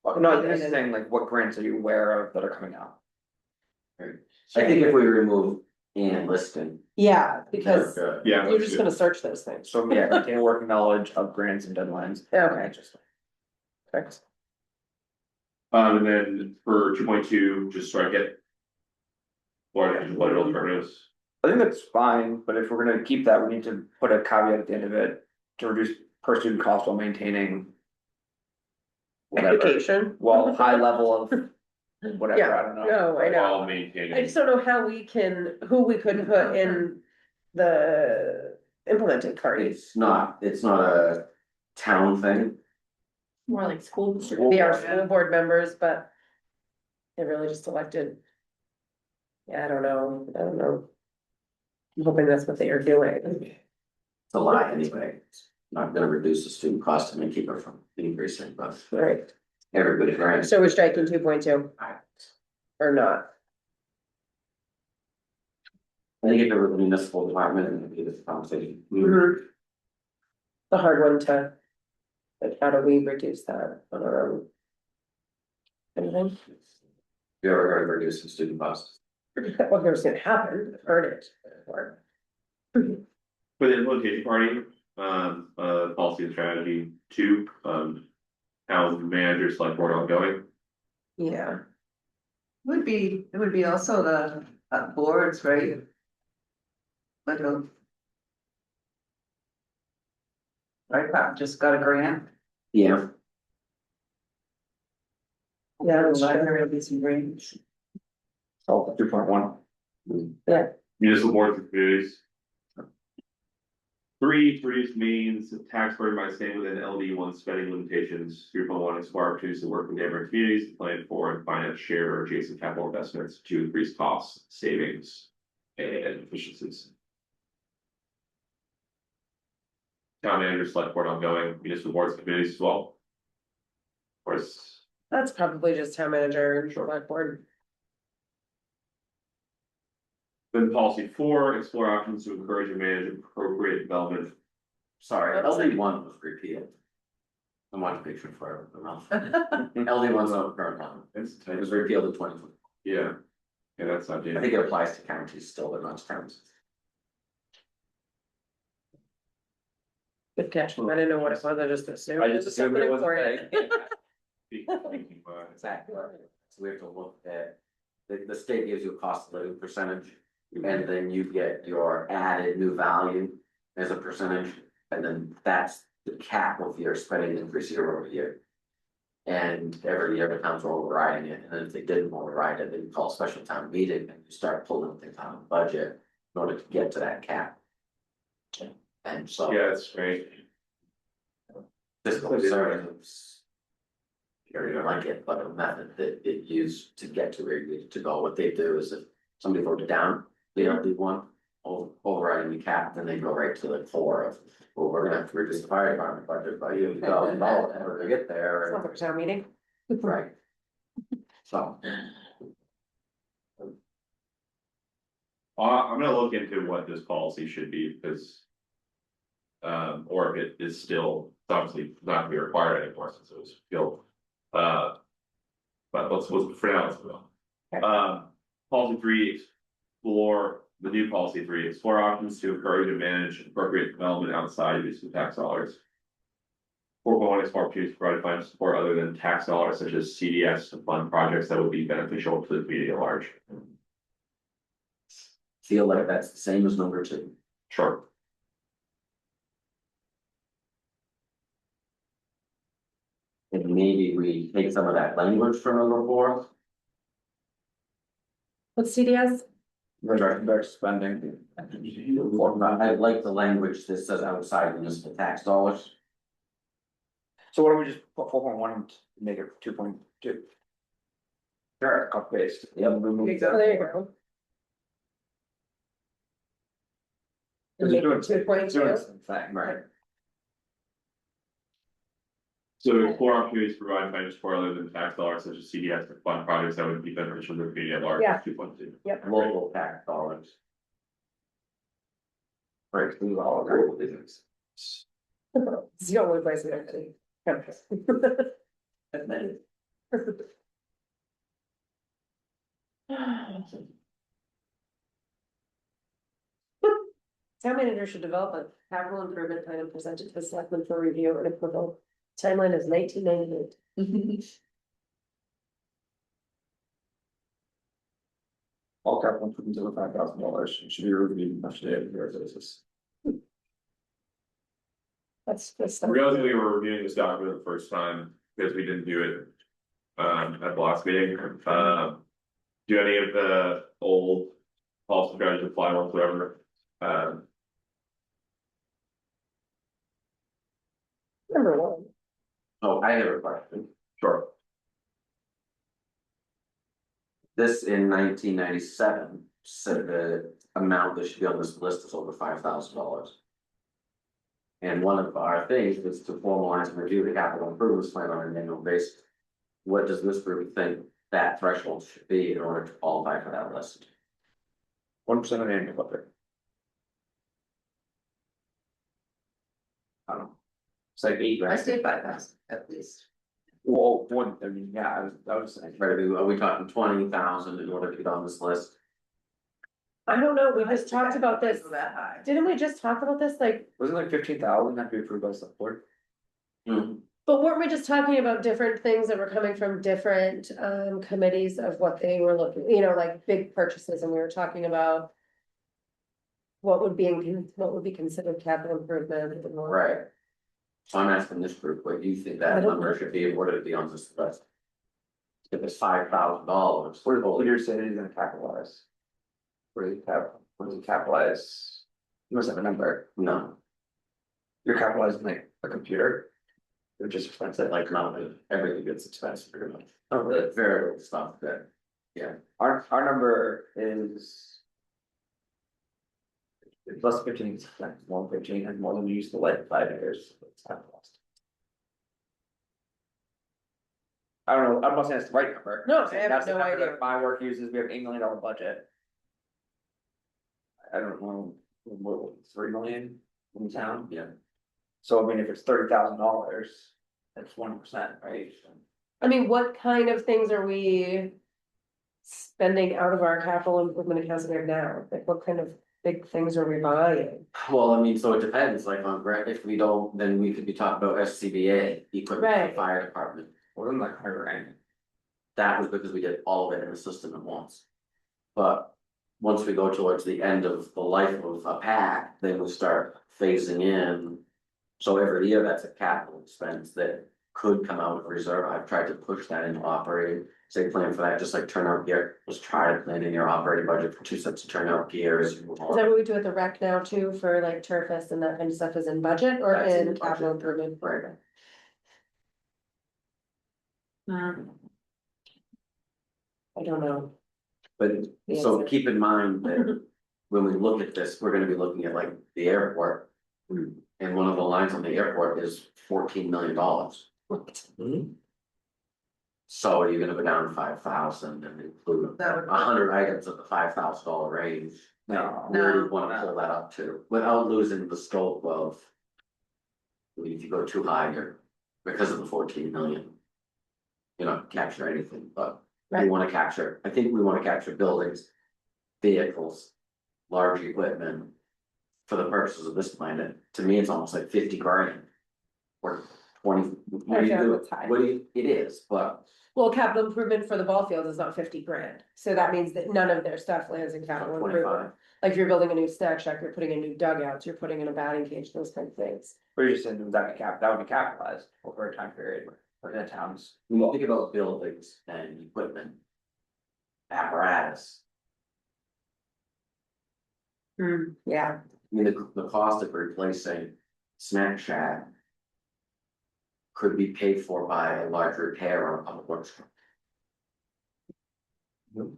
No, I'm just saying, like, what grants are you aware of that are coming out? I think if we remove and listing. Yeah, because yeah. you're just gonna search those things. So, yeah, maintain working knowledge of grants and deadlines. Okay. Correct. And then for 2.2, just strike it. Or what alternatives? I think that's fine, but if we're gonna keep that, we need to put a caveat at the end of it to reduce per student cost while maintaining. Whatever, Education. well, high level of whatever, Yeah, I don't know. no, I know. While I maintaining. just don't know how who we could put in the implementing parties. It's not a town thing. More like school. They are school board members, but they really just elected. Yeah, I don't know. I'm hoping that's what they are doing. It's a lot anyway. It's not gonna reduce the student cost and keep it from increasing, but Right, everybody grants. so we're striking 2.2 or not? I think if it was a municipal department, it would be this conversation. The hard one to, like, how do we reduce that on our own? Anything? You ever heard of reducing student costs? Well, never gonna happen, I've heard it before. For the implementation party, policy and strategy 2, town manager, select board ongoing. Yeah, It would be also the boards, right? Like right, Pat just got a grant. Yeah, yeah, The that's true. library will be some grants. Oh, 2.1. Municipal boards and committees. 3, to reduce means tax burden by staying within LD1 spending limitations. 3.1, explore opportunities to work with neighboring communities, to plan for and finance shared or adjacent capital investments to increase costs, savings, and efficiencies. Town manager, select board ongoing, municipal boards and committees as well. Of course, That's probably just town manager and select board. then policy 4, explore options to encourage and manage appropriate development. sorry, LD1 was repealed. I want a picture for everyone. LD1's not current law. It was repealed in 2020. Yeah. Yeah, that's not I dated. think it applies to counties still, but not to towns. Good catch, I didn't know what it was, I just assumed. I just assumed it was important. Exactly. So we have to look at, the state gives you a cost of living percentage, and then you get your added new value as a percentage, and then that's the cap of your spending increase year over year. And every year the towns are overriding it, and then if they didn't override it, then you call a special town meeting and you start pulling things out of the budget in order to get to that cap. And so. Yeah, that's great. Fiscal conservatives. Area like it, but a method that it used to get to where you needed to go, what they do is if somebody voted down, the LD1. Overriding the cap, then they go right to the core of, well, we're gonna have to reduce the fire department budget by $1,000 in order to get It's there, not for town meeting. right? So. I'm gonna look into what this policy should be, because. Or if it is still obviously not gonna be required anymore since it was built. But let's, for now, let's move Okay. on. Policy 3, explore, the new policy 3, explore options to encourage and manage appropriate development outside of use of tax dollars. 4.1, explore opportunities to provide financial support other than tax dollars such as CDS to fund projects that would be beneficial to the community at large. Feel like that's the same as number 2. Sure. And maybe we take some of that language from number 4. What's CDS? Direct spending. I like the language that says outside municipal tax dollars. So why don't we just put 4.1 and make it 2.2? Sure, copy paste. Yep. Oh, there you go. Because you're doing, Make it 2.2. doing the same thing, right? So explore opportunities to provide financial support other than tax dollars such as CDS to fund projects that would be beneficial to the community at large. Yeah. 2.2. Yep. Local tax dollars. Right, these are all great things. It's the only place we actually. Town manager should develop a capital improvement plan and present it to the selectmen for review and approval. Timeline is 1998. All capital improvements over $5,000 should be reviewed much daily basis. That's. Realizing we were reviewing this document the first time because we didn't do it at the last meeting. Do any of the old policy strategies apply whatsoever? Number 1. Oh, I have a question. Sure. This in 1997 said the amount that should be on this list is over $5,000. And one of our things is to formalize and review the capital improvements plan on an annual basis. What does this group think that threshold should be in order to qualify for that list? 1% of annual budget. I don't know. It's like 8, I right? stayed 5,000 at least. Well, one, I mean, yeah, I was saying. Right, are we talking 20,000 in order to get on this list? I don't know, we just talked about this. That high. Didn't we just talk about this, like, Wasn't it like 15,000 that to be approved by the select board? but weren't we just talking about different things that were coming from different committees of what they were looking, like big purchases, and we were talking about. What would be considered capital improvement and what- Right. So I'm asking this group, what do you think I that don't number know. should be in order to be on this list? If it's $5,000. What did Peter say he's gonna capitalize? What did he capitalize? You must have a number. No, You're capitalizing like a computer? They're just expensive. like not everything gets expensive pretty much. Oh, really? The variable stuff that, yeah, Our number is. It's less than 15, it's like 115, and more than we used to like 5 years. It's kind of lost. I don't know, I'm not saying it's the right number. No, I'm saying I have that's the no number that idea. My work uses, we have $8 million budget. I don't know, what, 3 million in town? yeah. So I mean, if it's $30,000, that's 1%, right? I mean, what kind of things are we? Spending out of our capital improvement accounts right now, like what kind of big things are we buying? Well, I mean, so it depends, like on grant, if we don't, then we could be talking about SCBA, equipment for the Right. fire department. Wasn't like hiring. That was because we did all of it in the system at once. But once we go towards the end of the life of a pack, then we start phasing in. So every year, that's a capital expense that could come out of reserve. I've tried to push that into operating. Say plan for that, just like turnout gear, just try to plan in your operating budget for 2 sets of turnout gear as you move Is that on. what we do at the rec now too, for like turfus and that kind of stuff is in budget or That's in in the capital budget. improvement? Right. I don't know. But so Yes. keep in mind that when we look at this, we're gonna be looking at like the airport. And one of the lines on the airport is $14 million. So you're gonna go down to 5,000 and include That would- 100 items at the $5,000 range. No. Where do you No, wanna no. pull that up to, without losing the scope of. If you go too high, you're, because of the 14 million. You're not capture anything, but we Right. wanna capture, I think we wanna capture buildings, vehicles, large equipment. For the purposes of this plan, to me, it's almost like 50 grand. Or 20, what do you I feel do, that's high. what do you, it is, but Well, capital improvement for the ball field is not 50 grand, so that means that none of their stuff lands in capital 25. improvement. Like if you're building a new snack shack, you're putting in new dugouts, you're putting in a batting cage, those kind of things. We're just saying that would be capitalized over a time period, like in the towns. when you think about buildings and equipment. Apparatus, Yeah, I mean, the cost of replacing snack shack. Could be paid for by a large repair on a public works. truck.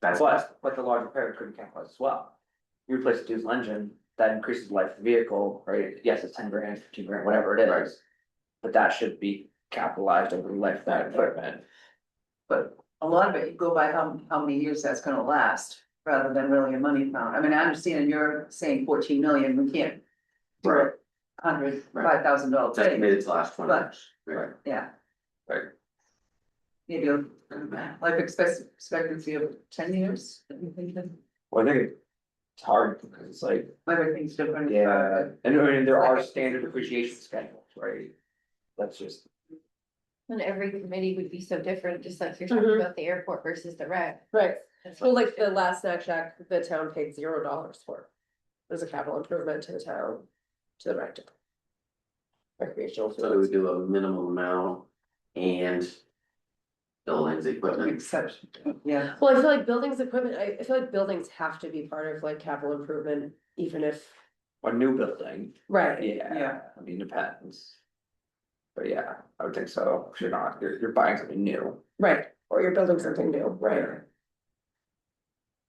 That's But the large repair could be capitalized as well. You replace a diesel engine, that increases the life of the vehicle, right? Yes, it's 10 grand, 15 grand, whatever it Right. is. But that should be capitalized over the life of that equipment. But a lot of it, you go by how many years that's gonna last, rather than really a money amount. I mean, I understand you're saying 14 million, we can't. Do Right. it, $100, Right. $5,000 it's thing, estimated to last 20 But- years. Right. yeah. Right. Maybe a life expectancy of 10 years. Well, I think it's hard because it's like, Everything's different. yeah, and I mean, there are standard depreciation schedules, right? That's just, And every committee would be so different, just like you're talking Mhm. about the airport versus the rec. right. That's Well, what- like the last snack shack, the town paid $0 for. There's a capital improvement to the town, to the rec. Recreational So do we fields. do a minimum amount and. Buildings, equipment, Exception, yeah. Well, I feel like buildings equipment, I feel like buildings have to be part of like capital improvement, even if, a new building, right, yeah, Yeah. I mean, depends. But yeah, I would think so, 'cause you're buying something new. right, or you're building something new, right?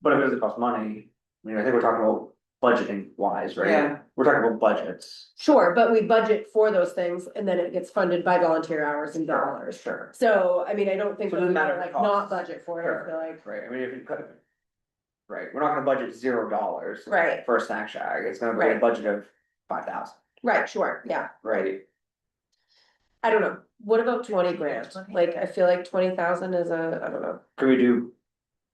But if it doesn't cost money, I mean, I think we're talking about budgeting wise, right? Yeah. We're talking about budgets. Sure, but we budget for those things and then it gets funded by volunteer hours and dollars. Sure. So, I mean, I don't think So that it we doesn't wanna matter like the not cost. budget for it, I Sure. feel like. Right, I mean, if you cut. Right, we're not gonna budget $0. Right. For a snack shack, it's gonna be a Right. budget of 5,000, Right, sure, yeah, right? I don't know, what about 20 grand? Like, I feel like 20,000 is I don't know. Can we do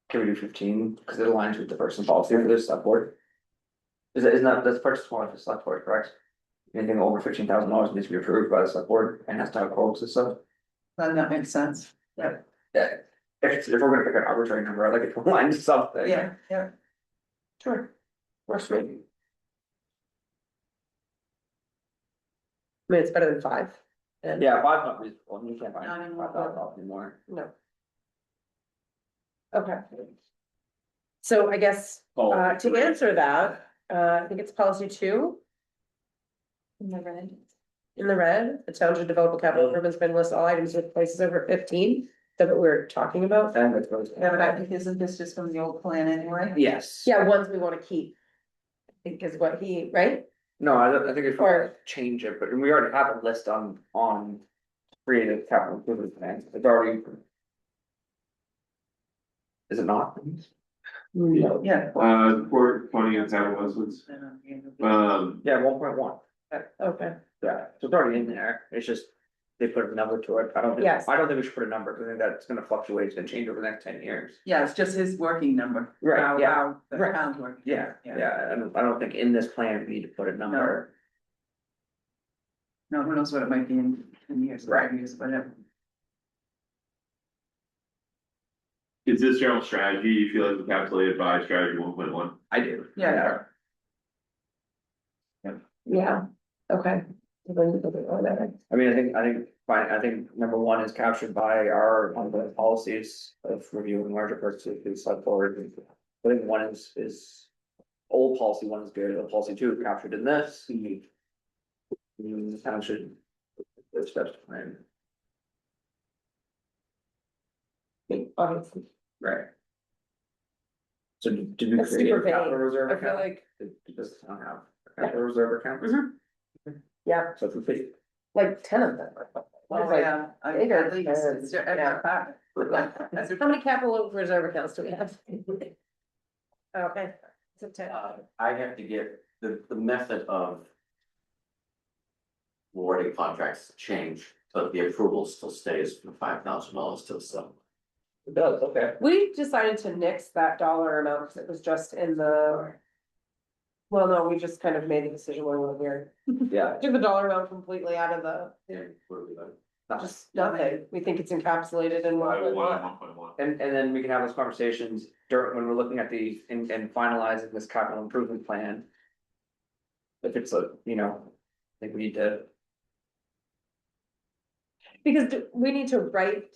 15, cause it aligns with the person policy for this select board? Isn't that, that's purchase warrant for select board, correct? Anything over $15,000 needs to be approved by the select board and has to have quotes and stuff. Then that makes sense. Yeah, if we're gonna pick an arbitrary number, I'd like it to align to something. Yeah, yeah. Sure. Works for me. I mean, it's better than 5. And Yeah, 5's not reasonable, you can't find Not anymore. $5,000 anymore. no. Okay. So I guess, to answer that, I think it's policy 2 In the red. in the red, the town should develop a capital improvement spend list all items with places over 15. That's what we're talking about. And that goes. Yeah, but I think isn't this just from the old plan anyway? Yes. Yeah, ones we wanna keep. I think is what he, right? No, I think it's Or- change it, but we already have a list on creative capital improvement plans, it's already. Is it not? No. Yeah. for 20 and town investments, Yeah, 1.1, Okay, yeah, so it's already in there, it's just. They put a number to it, Yes. I don't think we should put a number, 'cause I think that's gonna fluctuate, it's gonna change over the next 10 years. Yeah, it's just his working number. Right, How- yeah, how the right. town's working. Yeah, I don't think in this plan we need to put a number. No, who knows what it might be in 10 years, 5 Right. years, whatever. is this general strategy, you feel like encapsulated by strategy 1.1? I do. Yeah. yeah, okay. I mean, I think number 1 is captured by our ongoing policies of reviewing larger purchases through select board. I think 1 is. Old policy 1 is good, old policy 2 is captured in this. The town should. There's steps to plan, Obviously, right? So did we That's create super a capital vague. reserve I feel account? like, Does the town have a capital reserve account? Mhm. yeah, So it's complete. like 10 of them. Oh, Like, yeah, bigger at least, than- it's every yeah. department. That's How many capital reserve accounts do we have? Okay, it's a 10. I have to get the method of. awarding contracts change, but the approval still stays for $5,000 to the sum. It does, okay. We decided to nix that dollar amount because it was just in the. Well, no, we just kind of made the decision when we were here. Yeah. Took the dollar amount completely out of the, Yeah, what do we like? just nothing. We think it's encapsulated in I will 1.1. 1.1. And then we can have those conversations during, when we're looking at the, and finalizing this capital improvement plan. If it's a, you know, I think we need to, Because we need to write.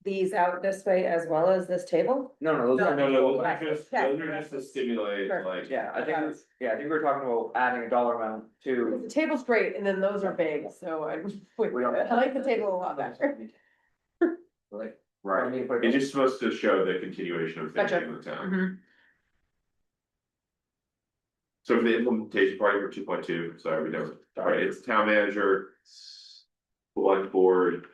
These out this way as well as this table? no, those are. No, Okay. those are just to stimulate, like. Yeah, I think we were talking about adding a dollar amount Because to. the table's great and then those are big, so I like the table a lot better. Like. Right. It's just supposed to show the continuation of thinking Gotcha. in the town. Mhm. So for the implementation party for 2.2, sorry, we never, alright, it's town manager. Select board.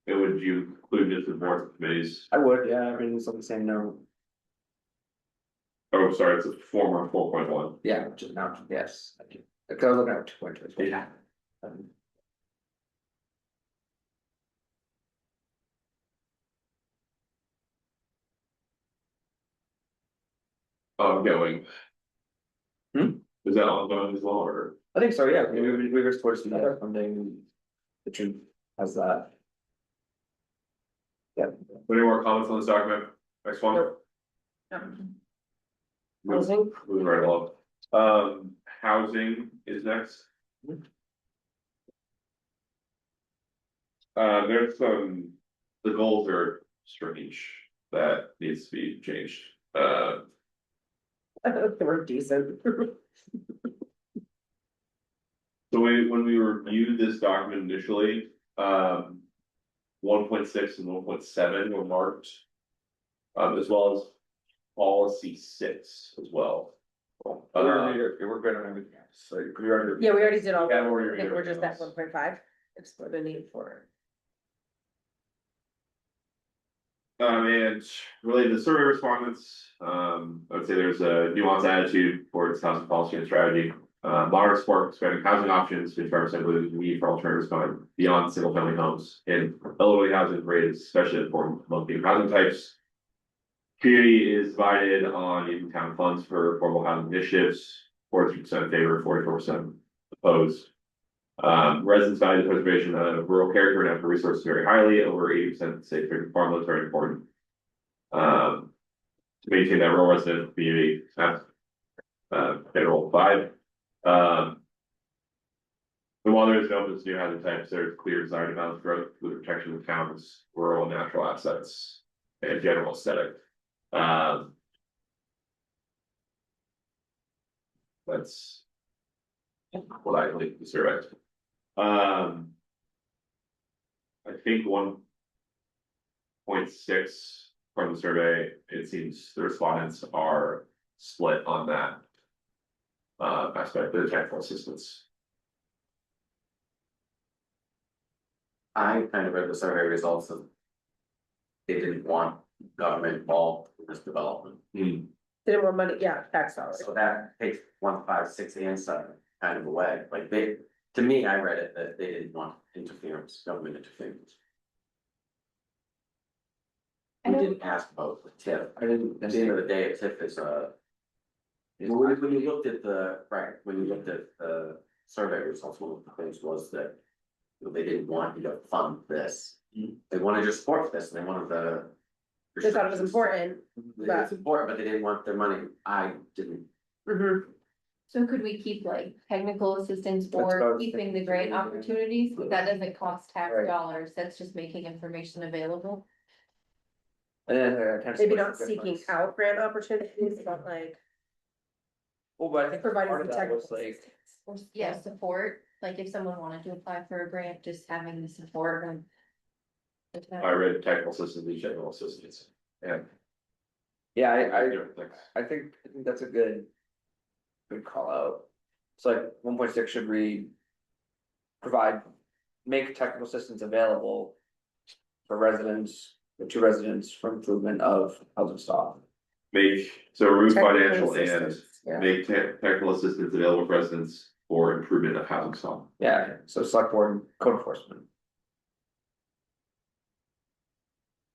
And would you include this with board committees? I would, yeah, I mean, it's on the same note. Oh, sorry, it's a former 4.1. Yeah, just now, yes, I do. Because I was looking at 2.2 as well. Yeah. Ongoing. Is that ongoing as well, or? I think so, yeah, we were towards the other funding. The truth has that. Yeah. Any more comments on this document? Next one. Housing? Moving right along. Housing is next. There's some, the goals are strange, that needs to be changed. I thought they were decent. So when we reviewed this document initially, 1.6 and 1.7 were marked. As well as policy 6 as well. We're good on everything else, so we already. Yeah, we already did all. Yeah, that. we're I think we're here. just at 1.5. It's for the need for. And related to survey respondents, I would say there's a nuanced attitude towards housing policy and strategy. Moderate support expanding housing options to represent the need for alternatives going beyond single family homes, and elderly housing rate is especially important among new housing types. Community is divided on using town funds for affordable housing initiatives, 43% in favor, 44% opposed. Residents value the preservation of rural character and natural resources very highly. Over 80% say farmland is very important. To maintain that rural resident community, that's federal 5. And while there is no openness to new housing types, there's clear desire to balance growth with the protection of the town's rural and natural assets and general aesthetic. That's what I believe the survey. I think 1.6 from the survey, it seems the respondents are split on that. Aspect of the technical assistance. I kind of read the survey results of. They didn't want government involved in this development, Didn't more money, yeah, tax dollars. so that takes 1, 5, 6 and 7 kind of away, like they, to me, I read it that they didn't want interference, government interference. I We don't- didn't ask about the tip, I didn't. at the end of the day, a tip is when you looked at the, right, when you looked at the survey results, one of the things was that. They didn't want you to fund this, they wanted your support for this, and they wanted the. They thought it was important. It's important, but they didn't want their money, I didn't. Mhm. So could we keep like technical assistance That's what I or was keeping the thinking. grant opportunities? That doesn't cost tax Right. dollars, that's just making information available. And then, Maybe not seeking out grant opportunities, but like Well, but I think providing part some of that was technical like, assistance. Or, yeah, support, like if someone wanted to apply for a grant, just having the support and. I read technical assistance, and general assistance, and. yeah, I different things. think that's a good. Good call out. It's like 1.6 should read. Provide, make technical assistance available. For residents, to residents for improvement of housing stock. Make, so remove Technical financial and assistance, yeah. make technical assistance available for residents for improvement of housing stock. Yeah, so select board and code enforcement.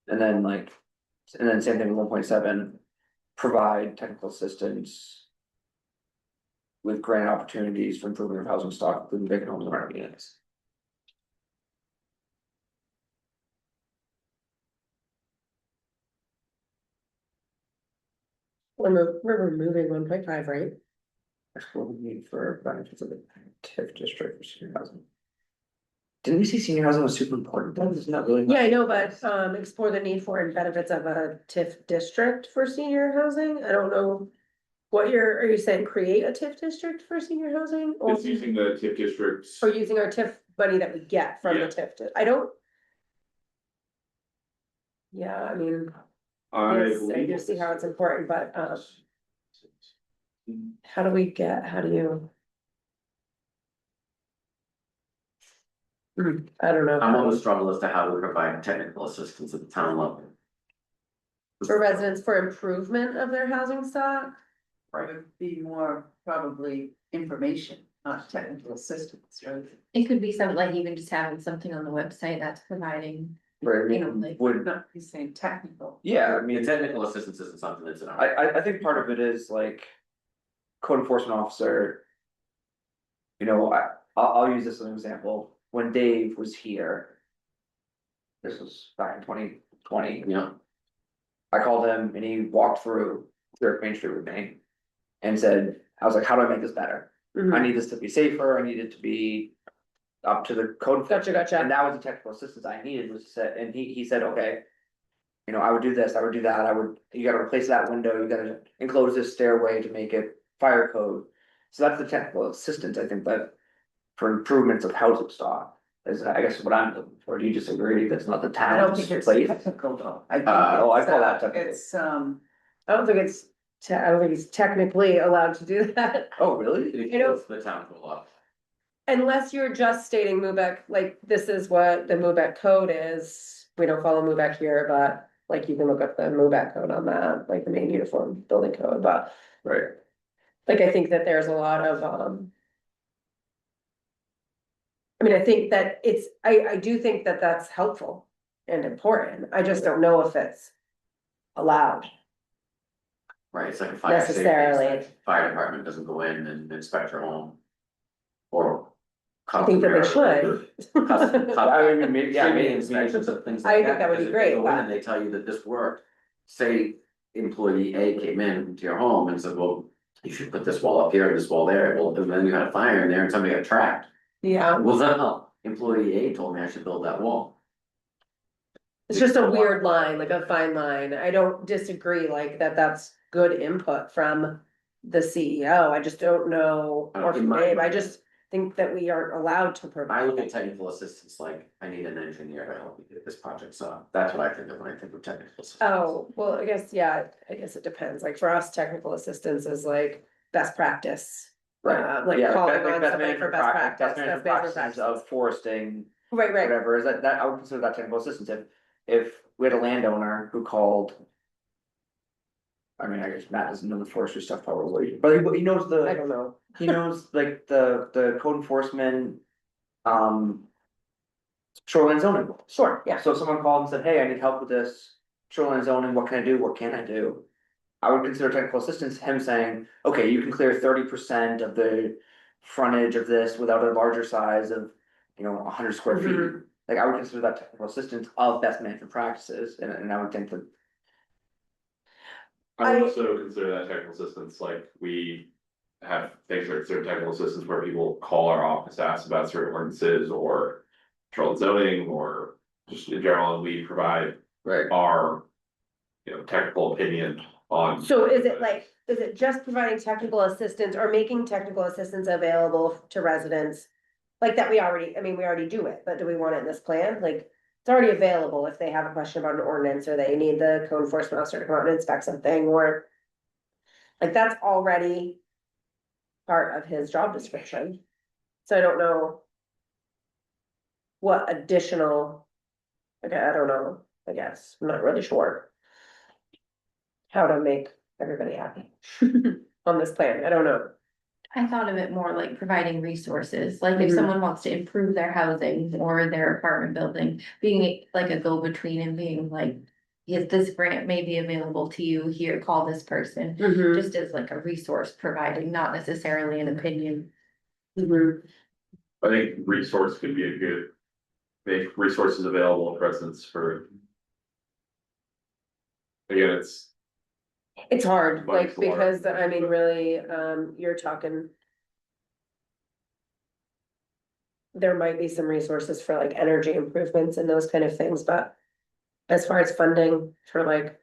And then like, and then same thing with 1.7, provide technical assistance. With grant opportunities for improvement of housing stock, including vacant homes and rental units. We're removing 1.5, right? Explore the need for benefits of the TIF district for senior housing. Didn't we see senior housing was super important? That is not really. Yeah, I know, but explore the need for and benefits of a TIF district for senior housing. I don't know. Are you saying create a TIF district for senior housing? Or It's using the TIF districts. or using our TIF money that we get from the Yeah. TIF, I don't. Yeah, I mean, I yes, I believe do see how it's important, but how do you? I don't know. I'm on the struggle as to how we provide technical assistance at the town level. For residents for improvement of their housing stock? It would be more probably information, not technical assistance, right? It could be something like even just having something on the website that's providing, Right, I you know, mean, like- would, Not, he's saying technical. yeah, I I mean, mean, technical assistance isn't something that's in our. I think part of it is like. Code enforcement officer. You know, I'll use this as an example, when Dave was here. This was back in 2020. Yeah, I called him and he walked through Third Main Street with me. And said, I was like, how do I make this better? I need this to be safer, I need it to be. Up to the code. Gotcha. And that was the technical assistance I needed, was to say, and he said, okay. You know, I would do this, I would do that, you gotta replace that window, you gotta enclose this stairway to make it fire code. So that's the technical assistance, I think, that. For improvements of housing stock, is I guess what I'm looking for, do you disagree, that's not the I don't town's think it's place? technical though. I think Oh, I it's, call that technical. It's, I don't think it's, I don't think he's technically allowed to do that. Oh, really? it You know- gives the town to a lot. Unless you're just stating MUBEC, like, this is what the MUBEC code is, we don't follow MUBEC here, but. Like, you can look up the MUBEC code on that, like the main uniform building code, but. Right. Like, I think that there's a lot of, I mean, I think that I do think that that's helpful and important, I just don't know if it's allowed. Right, it's like a fire safety, Necessarily. it's like fire department doesn't go in and inspect your home. Or. I think that they should. I mean, maybe, yeah, Safety maybe inspections of things I like think that would be because if they great, go in but- and they tell you that this worked. Say employee A came in to your home and said, well, you should put this wall up here, this wall there, well, and then you had a fire in there and somebody got trapped. Yeah, Well, no, employee A told me I should build that wall. it's just a weird line, like a fine line, I don't disagree, like, that's good input from the CEO, I just don't know, or from Dave, I just think that we aren't allowed to I provide. look at technical assistance like, I need an engineer to help me do this project, so that's what I think of when I think of technical assistance. Oh, well, I guess it depends, like, for us, technical assistance is like best practice. Like Yeah, calling like on best somebody for management best practice, practice, best management best practices practice. of foresting. Right, Whatever, is that I would consider that technical assistance, if we had a landowner who called. I mean, I guess Matt doesn't know the forestry stuff probably, but he knows I don't know, he knows like the code enforcement. Shoreline zoning rules. sure, yeah, So if someone called and said, hey, I need help with this shoreline zoning, what can I do, what can I do? I would consider technical assistance him saying, okay, you can clear 30% of the frontage of this without a larger size of, 100 square feet. Mhm. Like, I would consider that technical assistance of best management practices, and I would think that. I would I- also consider that technical assistance, like we have things that are considered technical assistance where people call our office, ask about certain ordinances or control zoning or just in general, and we provide Right. our, technical opinion on. so is it just providing technical assistance or making technical assistance available to residents? Like that we already do it, but do we want it in this plan, like, it's already available if they have a question about an ordinance, or they need the code enforcement officer to come out and inspect something, or. Like, that's already part of his job description, so I don't know. What additional, okay, I don't know, I guess, I'm not really sure. How to make everybody happy on this plan, I don't know. I thought of it more like providing resources, like if Mhm. someone wants to improve their housing or their apartment building, being like a go-between and being like. Yes, this grant may be available to you here, call this person, Mhm. just as like a resource providing, not necessarily an opinion. Mhm. I think resource could be a good, make resources available to residents for. Again, It's hard, But like, it's hard. because, I mean, really, you're talking. There might be some resources for like energy improvements and those kind of things, but as far as funding for like.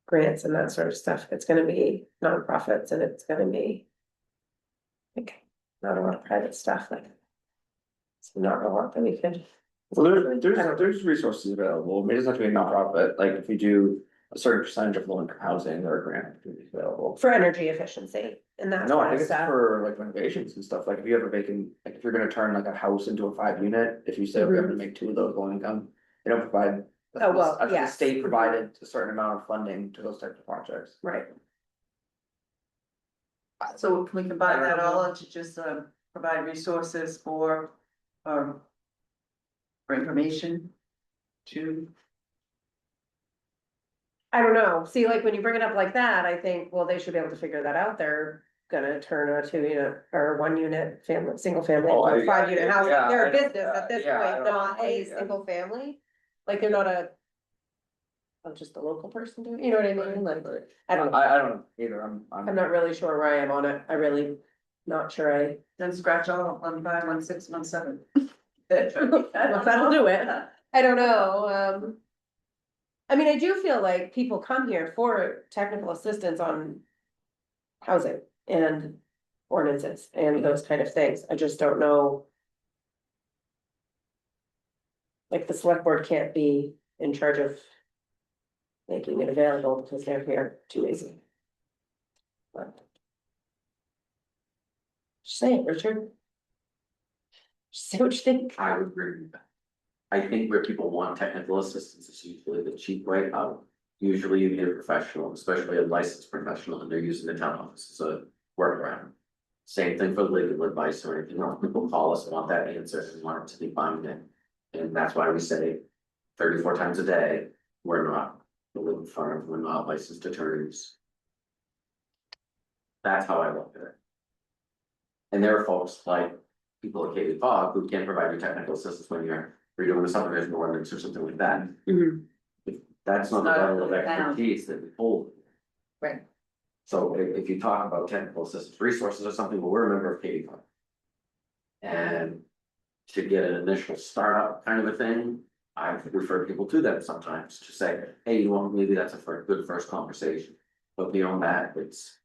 Grants and that sort of stuff, it's gonna be nonprofits and it's gonna be. Like, not a lot of private stuff, like. It's not a lot that we could. Well, I don't there's resources available, it doesn't have to be a nonprofit, like if you do a certain percentage of low income housing or a grant opportunity available. For energy efficiency and that No, I kind of think it's stuff. for like renovations and stuff, like if you have a vacant, like if you're gonna turn like a house into a 5 unit, if you say, okay, I'm gonna make 2 of those low income. They don't provide. Oh, well, I think the yes. state provided a certain amount of funding to those types of projects. Right, So can we combine that all into just, provide resources for, um. For information to, I don't know, see, like, when you bring it up like that, I think, well, they should be able to figure that out, they're. Gonna turn a 2 unit or 1 unit family, single family, Oh, or 5 unit house, yeah, they're I a know business that. at this Yeah, I point, know. not a Yeah. single family. Like, they're not a. Oh, just a local person doing, you know what I mean, like, I don't know, I don't either, I'm not really sure where I am on it, I really. Not sure I. then scratch all 1, 5, 1, 6, 1, 7. Well, that'll do it. I don't know, I mean, I do feel like people come here for technical assistance on. Housing and ordinances and those kind of things, I just don't know. Like, the select board can't be in charge of. Making it available because they're here too lazy. But. Just say it, Richard. Just say what you think. I would agree with that. I think where people want technical assistance is usually the cheap way out. Usually you get a professional, especially a licensed professional, and they're using the town office as a workaround. Same thing for legal advice or anything else, people call us and want that answer and want it to be binding. And that's why we say 34 times a day, we're not a legal firm, we're not licensed attorneys. That's how I look at it. And there are folks like people at Katie Fogg who can provide you technical assistance when you're redoing a subdivision ordinance or something like that. Mhm. That's not the Not up level to of the town. expertise that we hold. Right. So if you talk about technical assistance resources or something, well, we're a member of Katie Fogg. And to get an initial startup kind of a thing, I've referred people to them sometimes to say, hey, you want, maybe that's a good first conversation. But beyond that, it's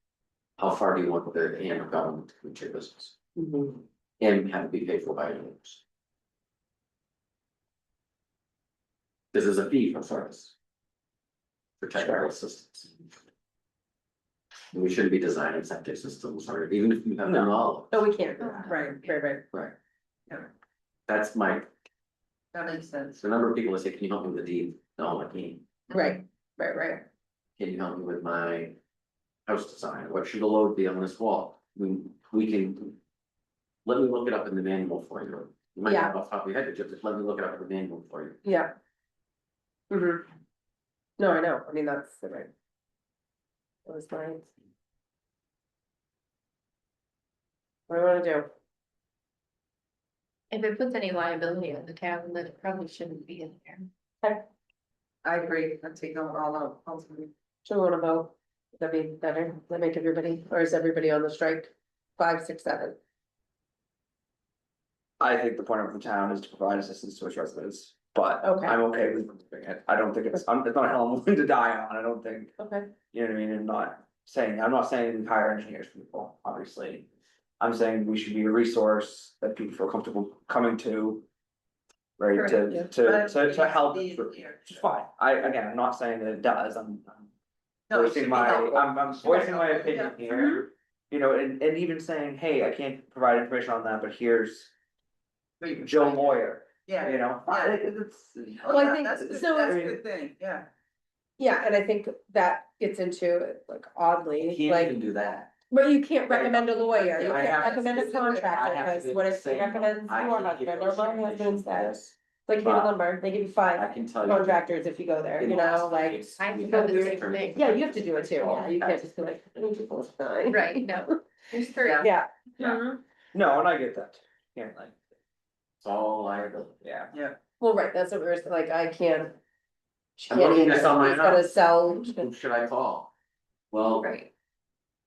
how far do you want the hand of government to come into your business? Mhm. And have it be paid for by your owners. This is a fee for service. For technical assistance. And we shouldn't be designing septic systems, or even if you have them all. No, we can't, right. Right. Yeah. That's my, That makes sense. the number of people that say, can you help me with the deed? No, I can't. Right. Can you help me with my house design? What should the load be on this wall? We can. Let me look it up in the manual for you. You might Yeah. have off the top of your head, but just let me look it up in the manual for you. Yeah. Mhm. No, I know, I mean, that's the right. That was mine. What do I wanna do? If it puts any liability on the town, then it probably shouldn't be in there. I agree, I'm taking all out, ultimately. Do you wanna vote? That'd be better, that make everybody, or is everybody on the strike? 5, 6, 7. I think the point of the town is to provide assistance to its residents, but Okay. I'm okay with doing it. I don't think it's not a hill I'm willing to die on, I don't think, Okay. you know what I mean, and I'm not saying hire engineers for people, obviously. I'm saying we should be a resource that people feel comfortable coming to. Right, Correct, yeah. to help, Be which here. is fine, again, I'm not saying that it does, I'm No, it should voicing be my, helpful. I'm voicing my helpful, opinion yeah. here. You know, and even saying, hey, I can't provide information on that, but here's Joe Moyer, Yeah. you know, Yeah. it's. Well, I think- That's a good, so- that's a good thing, yeah. Yeah, and I think that gets into like oddly, Can't like, even do that. But you can't recommend a lawyer, you I can't have to- recommend a I contractor, have to because be what the if he same. recommends I your can give husband those or my husband recommendations. instead? Like Haven But Lumber, they give you I 5 can tell you. contractors if you go there, you know, like. I have to we go have do the weird same thing. Yeah, you have to do it too, yeah, you can't just be like, "I need people to sign." Right, no, there's 3. Yeah. Yeah. Mhm. No, and I get that, can't like, It's all liability. yeah. Well, right, that's what we're like, I can't. She I'm can't looking to either. sell my She's gotta house. sell. Who should I call? Well, Right,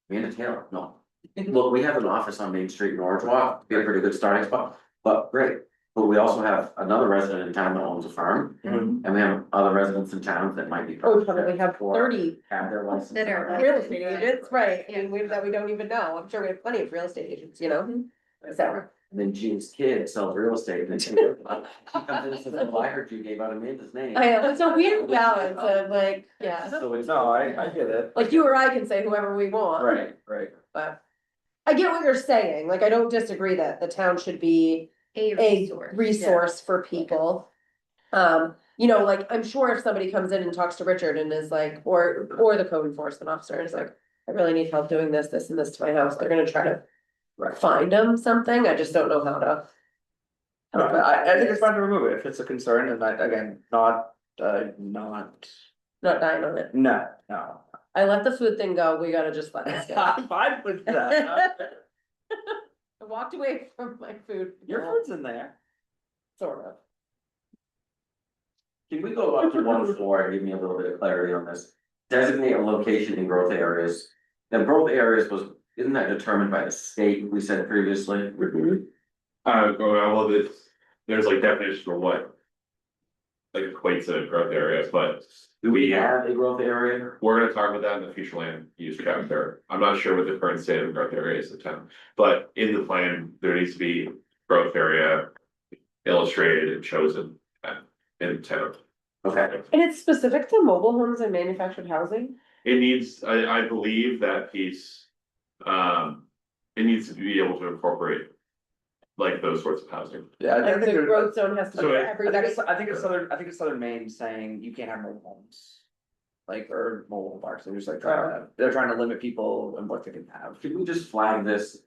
Amanda Taylor, no. Look, we have an office on Main Street, Norridgewock, be a pretty good starting spot, but great. But we also have another resident in town that owns a farm, Mhm. and we have other residents in town that might be. Oh, we probably have for- 30 Have their license. That are already. real estate agents, right, Yeah. and we, that we don't even know, I'm sure we have plenty of real estate agents, you know? So, And then Jean's kid sells real estate, and then she comes in and says, "Oh, I heard you gave out Amanda's name." I know, it's a weird balance of like, yeah, So it's. No, I get it. like you or I can say whoever we want. Right. But I get what you're saying, like, I don't disagree that the town should be a a resource. resource for people. You know, like, I'm sure if somebody comes in and talks to Richard and is like, or the code enforcement officer and is like, I really need help doing this, this and this to my house, they're gonna try to find them something, I just don't know how to. No, I think it's fine to remove it if it's a concern, and I, again, not. Not dying on it, No. I let the food thing go, we gotta just let this go. I'm fine with that. I walked away from my food. Your food's in there. Sort of. Can we go up to 1 floor and give me a little bit of clarity on this? Designate a location in growth areas. Now, growth areas isn't that determined by the state, we said previously? Well, there's like definitions for what. Like equates to growth areas, but Do we have a growth area? we're gonna talk about that in the future land use chapter. I'm not sure what the current state of growth area is in town. But in the plan, there needs to be growth area illustrated and chosen in town. Okay, And it's specific to mobile homes and manufactured housing? It needs, I believe that piece, it needs to be able to incorporate. Like those sorts of housing. Yeah, I Like think the there's. growth zone has to be So for it- everybody. I think it's Southern Maine saying you can't have mobile homes. Like, or mobile parks, they're just like they're trying to limit people and what they can have. should we just flag this?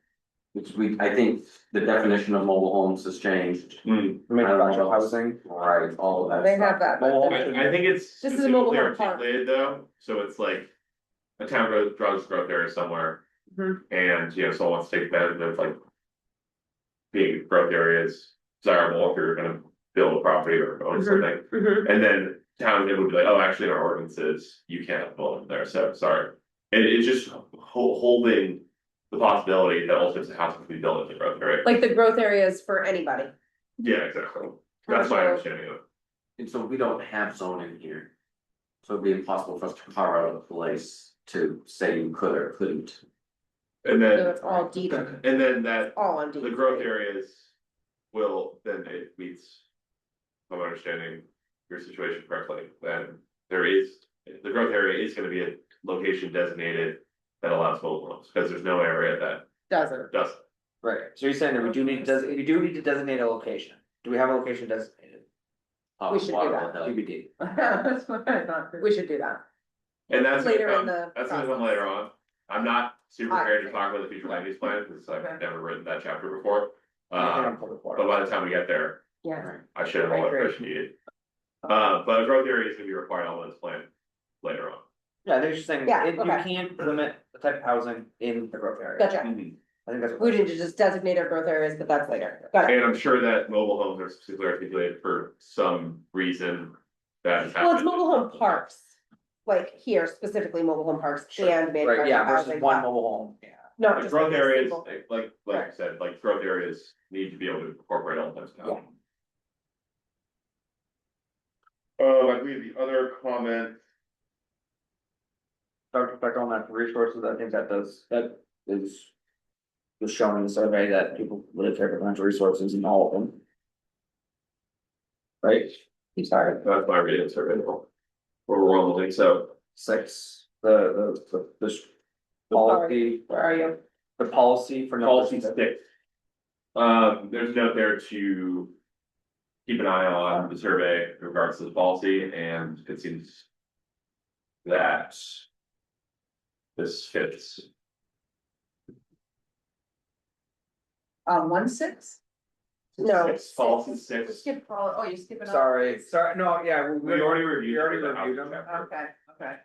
Which I think the definition of mobile homes has changed. Manufactured housing. Right, all of that. They stuff. have that. Mobile but- homes. I think it's This is a mobile specifically home park. articulated though, so it's like. A town draws growth area somewhere. Mhm. And, someone wants to take advantage of like. Being growth areas desirable if you're gonna build a property or own Mhm. something. Mhm. And then town, it would be like, oh, actually, in our ordinances, you can't build there, so sorry. And it's just holding the possibility that all sorts of houses can be built in the growth area. Like the growth areas for anybody. Yeah, exactly. That's my understanding of it. And so we don't have zoning here. So it'd be impossible for us to carve out a place to say you could or couldn't. And So then, it's all deeded, and then that, all on the deed. growth areas will, then it meets. If I'm understanding your situation correctly, then the growth area is gonna be a location designated. That allows mobile homes, because there's no area that Doesn't. doesn't. Right, so you're saying that we do need to designate a location. Do we have a location designated? We should do Water that. will help. TBD. That's what I thought. We should do that. And that's Later gonna in come, the that's gonna come process. later on. I'm not super Alright. prepared to talk about the future land use plan, because Okay. I've never written that chapter before. Anything on public water. But by the time we get there, Yeah. I should have all the Agree. information needed. But a growth area is gonna be required on this plan later on. Yeah, they're just saying, Yeah, you okay. can't limit the type of housing in the growth area. Gotcha. I think that's. what- We need to just designate our growth areas, but that's later. Got it. And I'm sure that mobile homes are specifically articulated for some reason that has Well, it's happened. mobile home parks. Like here specifically mobile home parks Sure. and Right, manufactured yeah, housing. versus one but mobile home, yeah. Not Like just growth like a areas, single- like Right. you said, like growth areas need to be able to incorporate all types of housing. I believe the other comment. Dr. Beck on that resources, I think that is. Was shown in the survey that people really care about natural resources in all of them. Right? I'm sorry. That's my reading of the survey. Overwhelmingly, so. 6, the policy, Where are you? the policy for. Policy 6. There's a note there to. Keep an eye on the survey in regards to the policy, and it seems. That. This fits. 1 6? No. Six, policy six. Skip Oh, you're skipping. Sorry, no, yeah, We already reviewed. We already the reviewed housing them. chapter. Okay.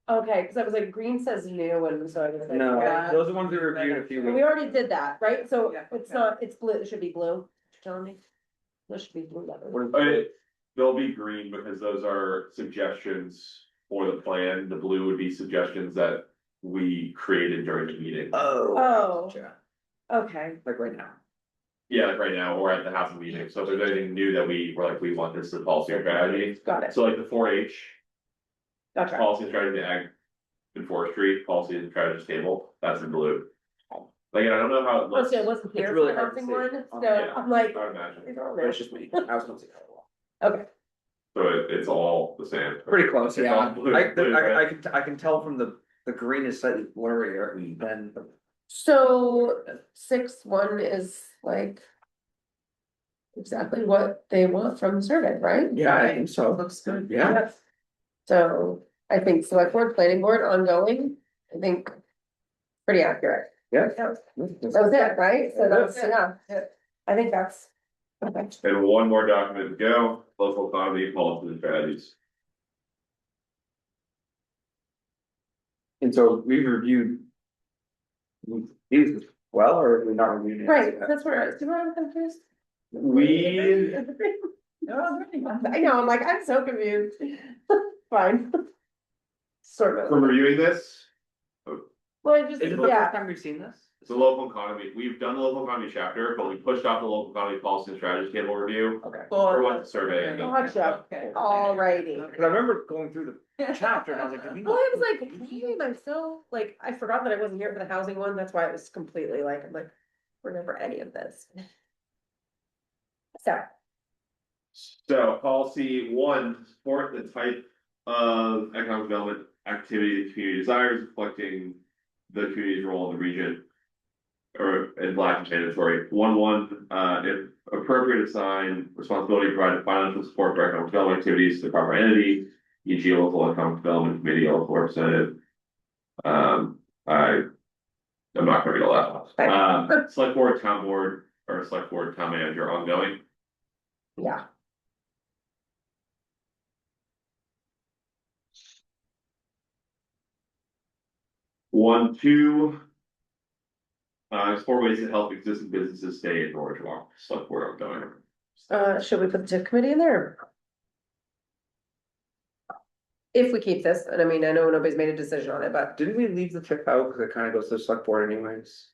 Okay, cause I was like, green says new, and so I was like. No, Yeah. those are the ones we reviewed a few And we weeks. already did that, right? So Yeah, it's yeah. not, it's blue, it should be blue, you're telling me? There should be blue letters. What is- They'll be green because those are suggestions for the plan. The blue would be suggestions that we created during the meeting. Oh. Gotcha. Okay, Like right now. Yeah, like right now, or at the housing meeting. So if there's anything new that we were like, we want this as policy or strategy. got it, So like the 4-H, gotcha. policy and strategy, ag and forestry, policy and strategy table, that's in blue. Like, I don't know how it looks. Honestly, I wasn't here for really the hard to housing see. one, Oh, so yeah. I'm like. I would imagine. these are all But there. it's just me, I was gonna say color wall. Okay, So it's all the same. Pretty close, It's yeah, all blue, blue, right? I can tell from the green is slightly blurrier than. so 6-1 is like. Exactly what they want from the survey, right? Yeah, I think so. Looks good. Yeah, Yes. So I think select board, planning board, ongoing, I think. Pretty accurate. yeah. That was it, right? So that's, yeah, I think that's. Okay. And one more document to go, local economy, policy and strategies. And so we've reviewed. These as well, or we not reviewed? it? Right, that's where, see where I'm confused? We, I know, I'm like, I'm so confused. Fine. Sort from of, reviewing this, well, I just, Is it the first yeah, time we've seen this? the local economy, we've done the local economy chapter, but we pushed off the local economy policy and strategy table review. Okay. Or what the survey. and then- gotcha, alrighty. Cause I remember going through the chapter and I was like, did we Well, not I was like, review damn, I'm so, like, I forgot that I wasn't here for the housing one, that's why it was completely like, I'm like, remember any of this. So, So policy 1, support the type of economic development activity the community desires, reflecting the community's role in the region. Or in black and mandatory. 1-1, if appropriate, assign responsibility to provide financial support for economic development activities to the proper entity, e.g. local economic development committee, local representative. I'm not gonna read all that. Select board, town board, or select board, town manager ongoing. yeah, 1-2. Explore ways to help existing businesses stay in Norridgewock, select board ongoing. should we put the TIF committee in there? If we keep this, and I mean, I know nobody's made a decision on it, but, Didn't we leave the tip out, cause it kinda goes to the select board anyways?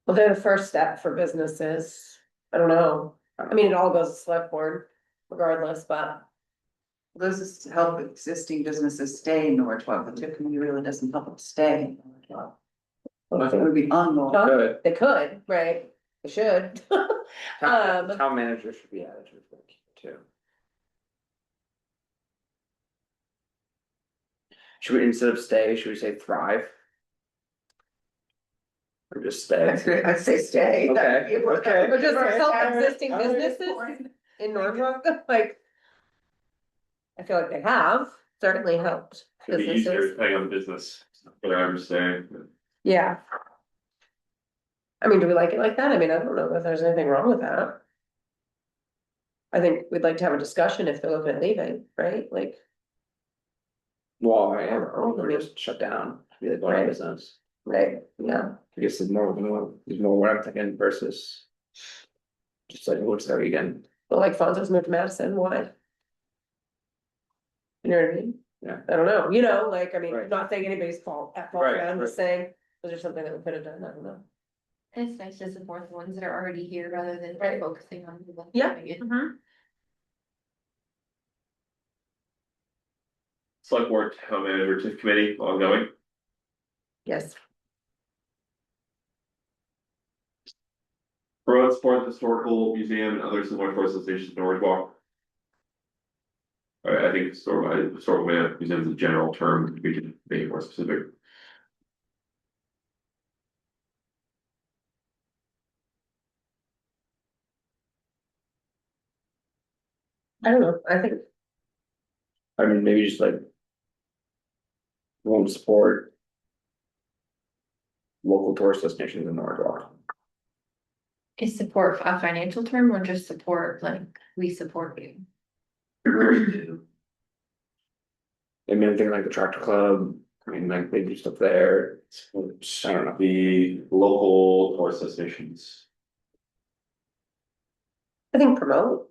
well, they're the first step for businesses, I don't know. I mean, it all goes to select board regardless, but, This is to help existing businesses stay in Norridgewock, but TIF committee really doesn't help them stay in Norridgewock. It would be on Norridgewock. Huh? Good. they could, right? They should. Town manager should be added to it too. Should we, instead of stay, should we say thrive? Or just stay? I'd say stay. Okay, okay. Or just help Alright. existing businesses in Norfolk, like. I feel like they have certainly helped Could be easier businesses, depending on the business, where I'm staying. yeah. I mean, do we like it like that? I mean, I don't know if there's anything wrong with that. I think we'd like to have a discussion if they're looking at leaving, right? Like, Well, I am, or just shut down, be like going out of business. right, yeah, I guess there's more what I'm thinking versus. Just like, what's there again? but like Fonzo's moved to Madison, why? You know what I mean? Yeah. I don't know, you know, like, I mean, Right. not saying anybody's fault, at fault, Right, I'm just saying, was there something that we could have done, I don't know. And it's nice to support the ones that are already here rather than Right. focusing on. the ones Yeah. coming in. Select board, town manager, TIF committee ongoing. Yes, Promote support the historical museum and other similar tourist destinations in Norridgewock. I think historical museum is a general term, we can make it more specific. I don't know, I think, I mean, maybe just like. Won't support. Local tourist destinations in Norridgewock. Is support a financial term or just support, like, we support you? I mean, I'm thinking like the tractor club, I mean, like they do stuff there. I don't know. The local or associations. I think promote,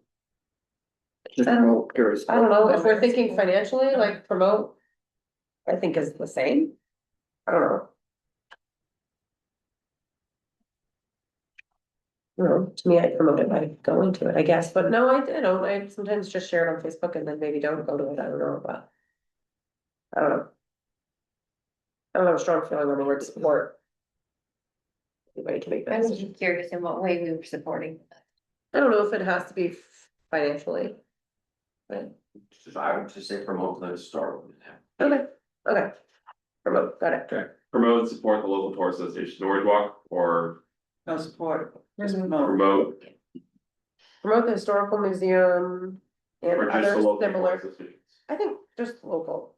Just I don't- curious. I don't know, if we're thinking financially, like promote. I think is the same. I don't know. No, to me, I promote it by going to it, I guess, but no, I don't, I sometimes just share it on Facebook and then maybe don't go to it, I don't know, but. I don't know. I don't have a strong feeling on the word support. Anybody can make I that was decision. just curious in what way we were supporting. I don't know if it has to be financially. But, I would just say promote the historical. okay, okay. Promote, got it. Okay, promote and support the local tour association, Norridgewock, or No support, just Mhm. promote. promote, Promote the historical museum and or just other the local tour similar, associations. I think just local.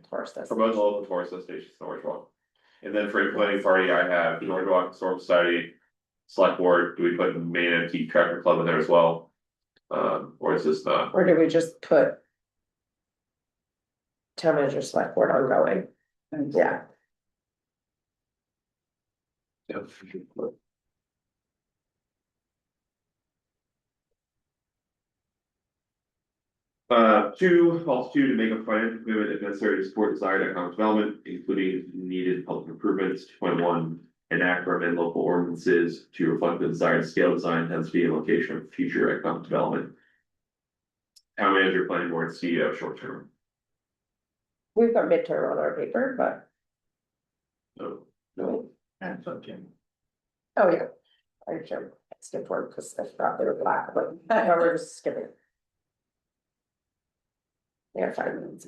Tourist Promote the local tour associations, Norridgewock. And then for the planning party, I have Norridgewock Historical Society, select board, do we put main antique tractor club in there as well? Or is this not? Or do we just put? Town manager select board ongoing, yeah, Also two, to make a financial commitment if necessary to support desired economic development, including needed public improvements. 2.1, enact or amend local ordinances to reflect the desired scale, design, density, and location of future economic development. Town manager, planning board, CEO, short term. we've got midterm on our paper, but. No. That's okay. Oh, yeah. I should skip one because I forgot they were black, but we're just skipping. Yeah, 5 minutes.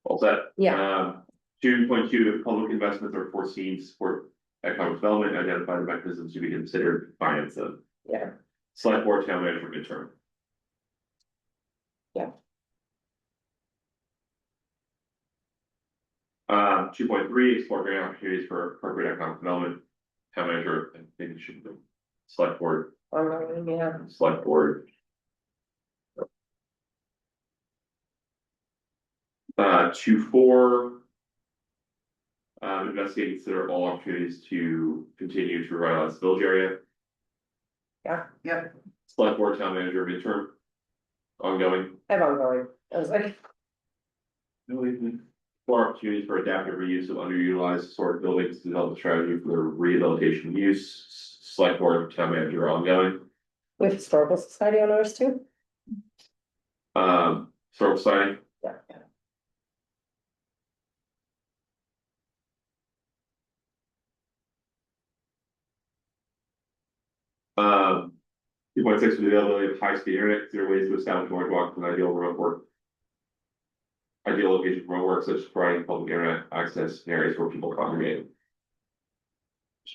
All set. Yeah. 2.2, if public investments are foreseen to support economic development, identify the mechanisms to be considered to finance them. Yeah, Select board, town manager, midterm. Yeah. 2.3, explore grant opportunities for appropriate economic development. Town manager, I think it should be. Select board, yeah, select board. 2.4. Investigate and consider all opportunities to continue to revitalize the village area. Yep, Select board, town manager, midterm. Ongoing. I have ongoing, I was like, More opportunities for adaptive reuse of underutilized historic buildings to develop a strategy for their rehabilitation use. Select board, town manager, ongoing. we have historical society on ours too. Historical society. Yeah. 2.6, with the availability of high-speed internet, consider ways to establish Norridgewock an ideal remote work. Ideal location for remote work, such as providing public internet access in areas where people congregate.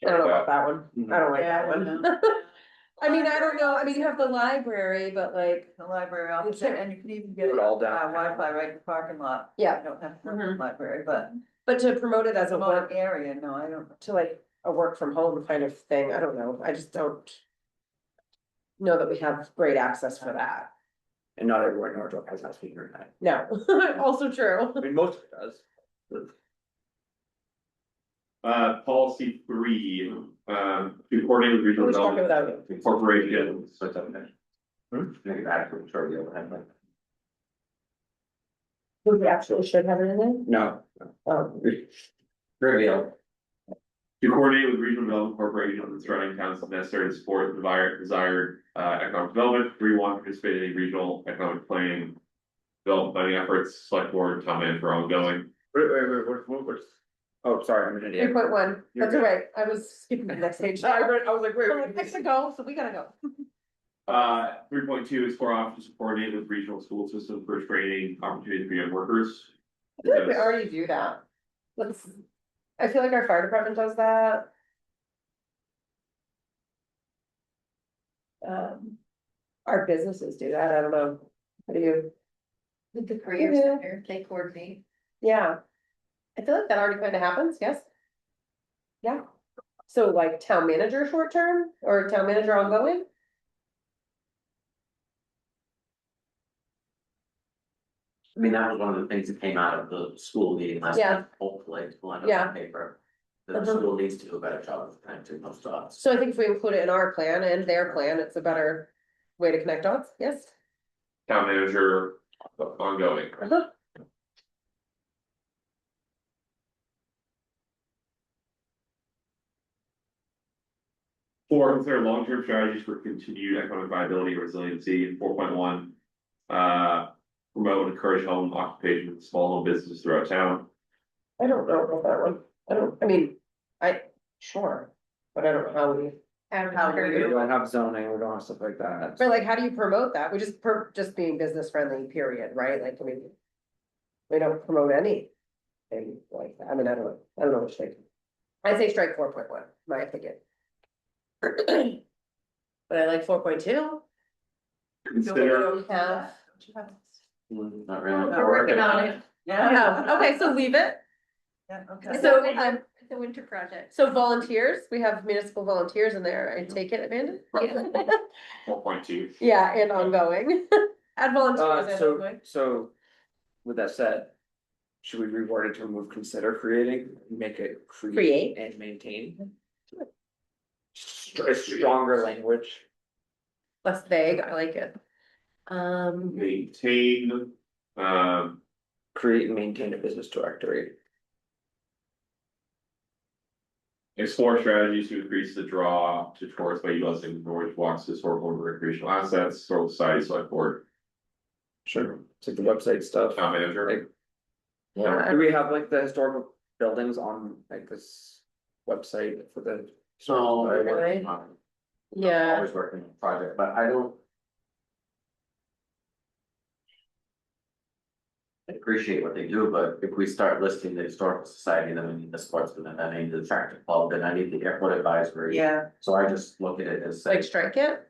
I don't know about that one, I don't like Yeah, that I one. don't know. I mean, I don't know, I mean, you have the library, but like, the library opposite, and you can even get Put it all down. Wi-Fi right in the parking lot. yeah, I don't have to work in Mhm. the library, but but to promote it as a remote work, area, no, I don't. to like a work from home kind of thing, I don't know, I just don't. Know that we have great access for that, And not everywhere in Norwich has high-speed internet. no, also true. I mean, most of it does. Policy 3, to coordinate with regional Who's talking development without you? corporations. So it's okay. Make it adequate, sure, you'll have like. We actually should have it in there, No. Trivial. To coordinate with regional development corporations and surrounding towns if necessary to support the desired economic development. 3.1, participate in any regional economic planning. Development planning efforts, select board, town manager, ongoing. What's? Oh, sorry, I'm an idiot. 3.1, You're that's all right, I was skipping the next page. I was like, wait, I'm like, next to go, so we gotta go. 3.2, explore options to coordinate with regional school systems for training opportunities for young workers. I feel like we already do that. Let's, I feel like our fire department does that. Our businesses do that, I don't know, how do you, With the career Yeah. center, they coordinate. yeah. I feel like that already kind of happens, yes? Yeah, so like town manager short term or town manager ongoing? I mean, that was one of the things that came out of the school meeting last Yeah. night, hopefully, we'll end up Yeah. on paper. The Uh-huh. school needs to do a better job of connecting those dots. So I think if we include it in our plan and their plan, it's a better way to connect dots, yes? Town manager ongoing. Uh-huh. Four, consider long-term strategies for continued economic viability and resiliency. 4.1. Promote and encourage home occupation, small home businesses throughout town. I don't know about that one, I mean, sure, but I don't know how we. How do We you- don't have zoning, we don't have stuff like that. But like, how do you promote that? We just being business friendly, period, right? Like, I mean. We don't promote any. Thing like that, I mean, I don't know what you think. I say strike 4.1, my opinion. But I like 4.2. Consider, Have. Not really. We're working on it. Yeah, okay, so leave it. Yeah, okay. So, It's a winter project. so volunteers, we have municipal volunteers in there, I take it, Amanda? Yeah. 4.2. Yeah, and ongoing. Add volunteers and So, ongoing. so, with that said. Should we reword it to remove consider creating, make it create and maintain? Stronger language. Less vague, I like it. Maintain, Create and maintain a business directory. explore strategies to increase the draw to tourists by utilizing Norridgewock's historical and recreational assets, historical society, select board, Sure. It's like the website stuff. town manager. Like, Yeah, do we have like the historical buildings on like this website for the? So, Right. we're working on it. yeah, Always working on a project, but I don't. I appreciate what they do, but if we start listing the historical society, then we need the sportsman, and then I need the tractor club, and I need the airport advisory. Yeah, So I just look at it as. like strike it.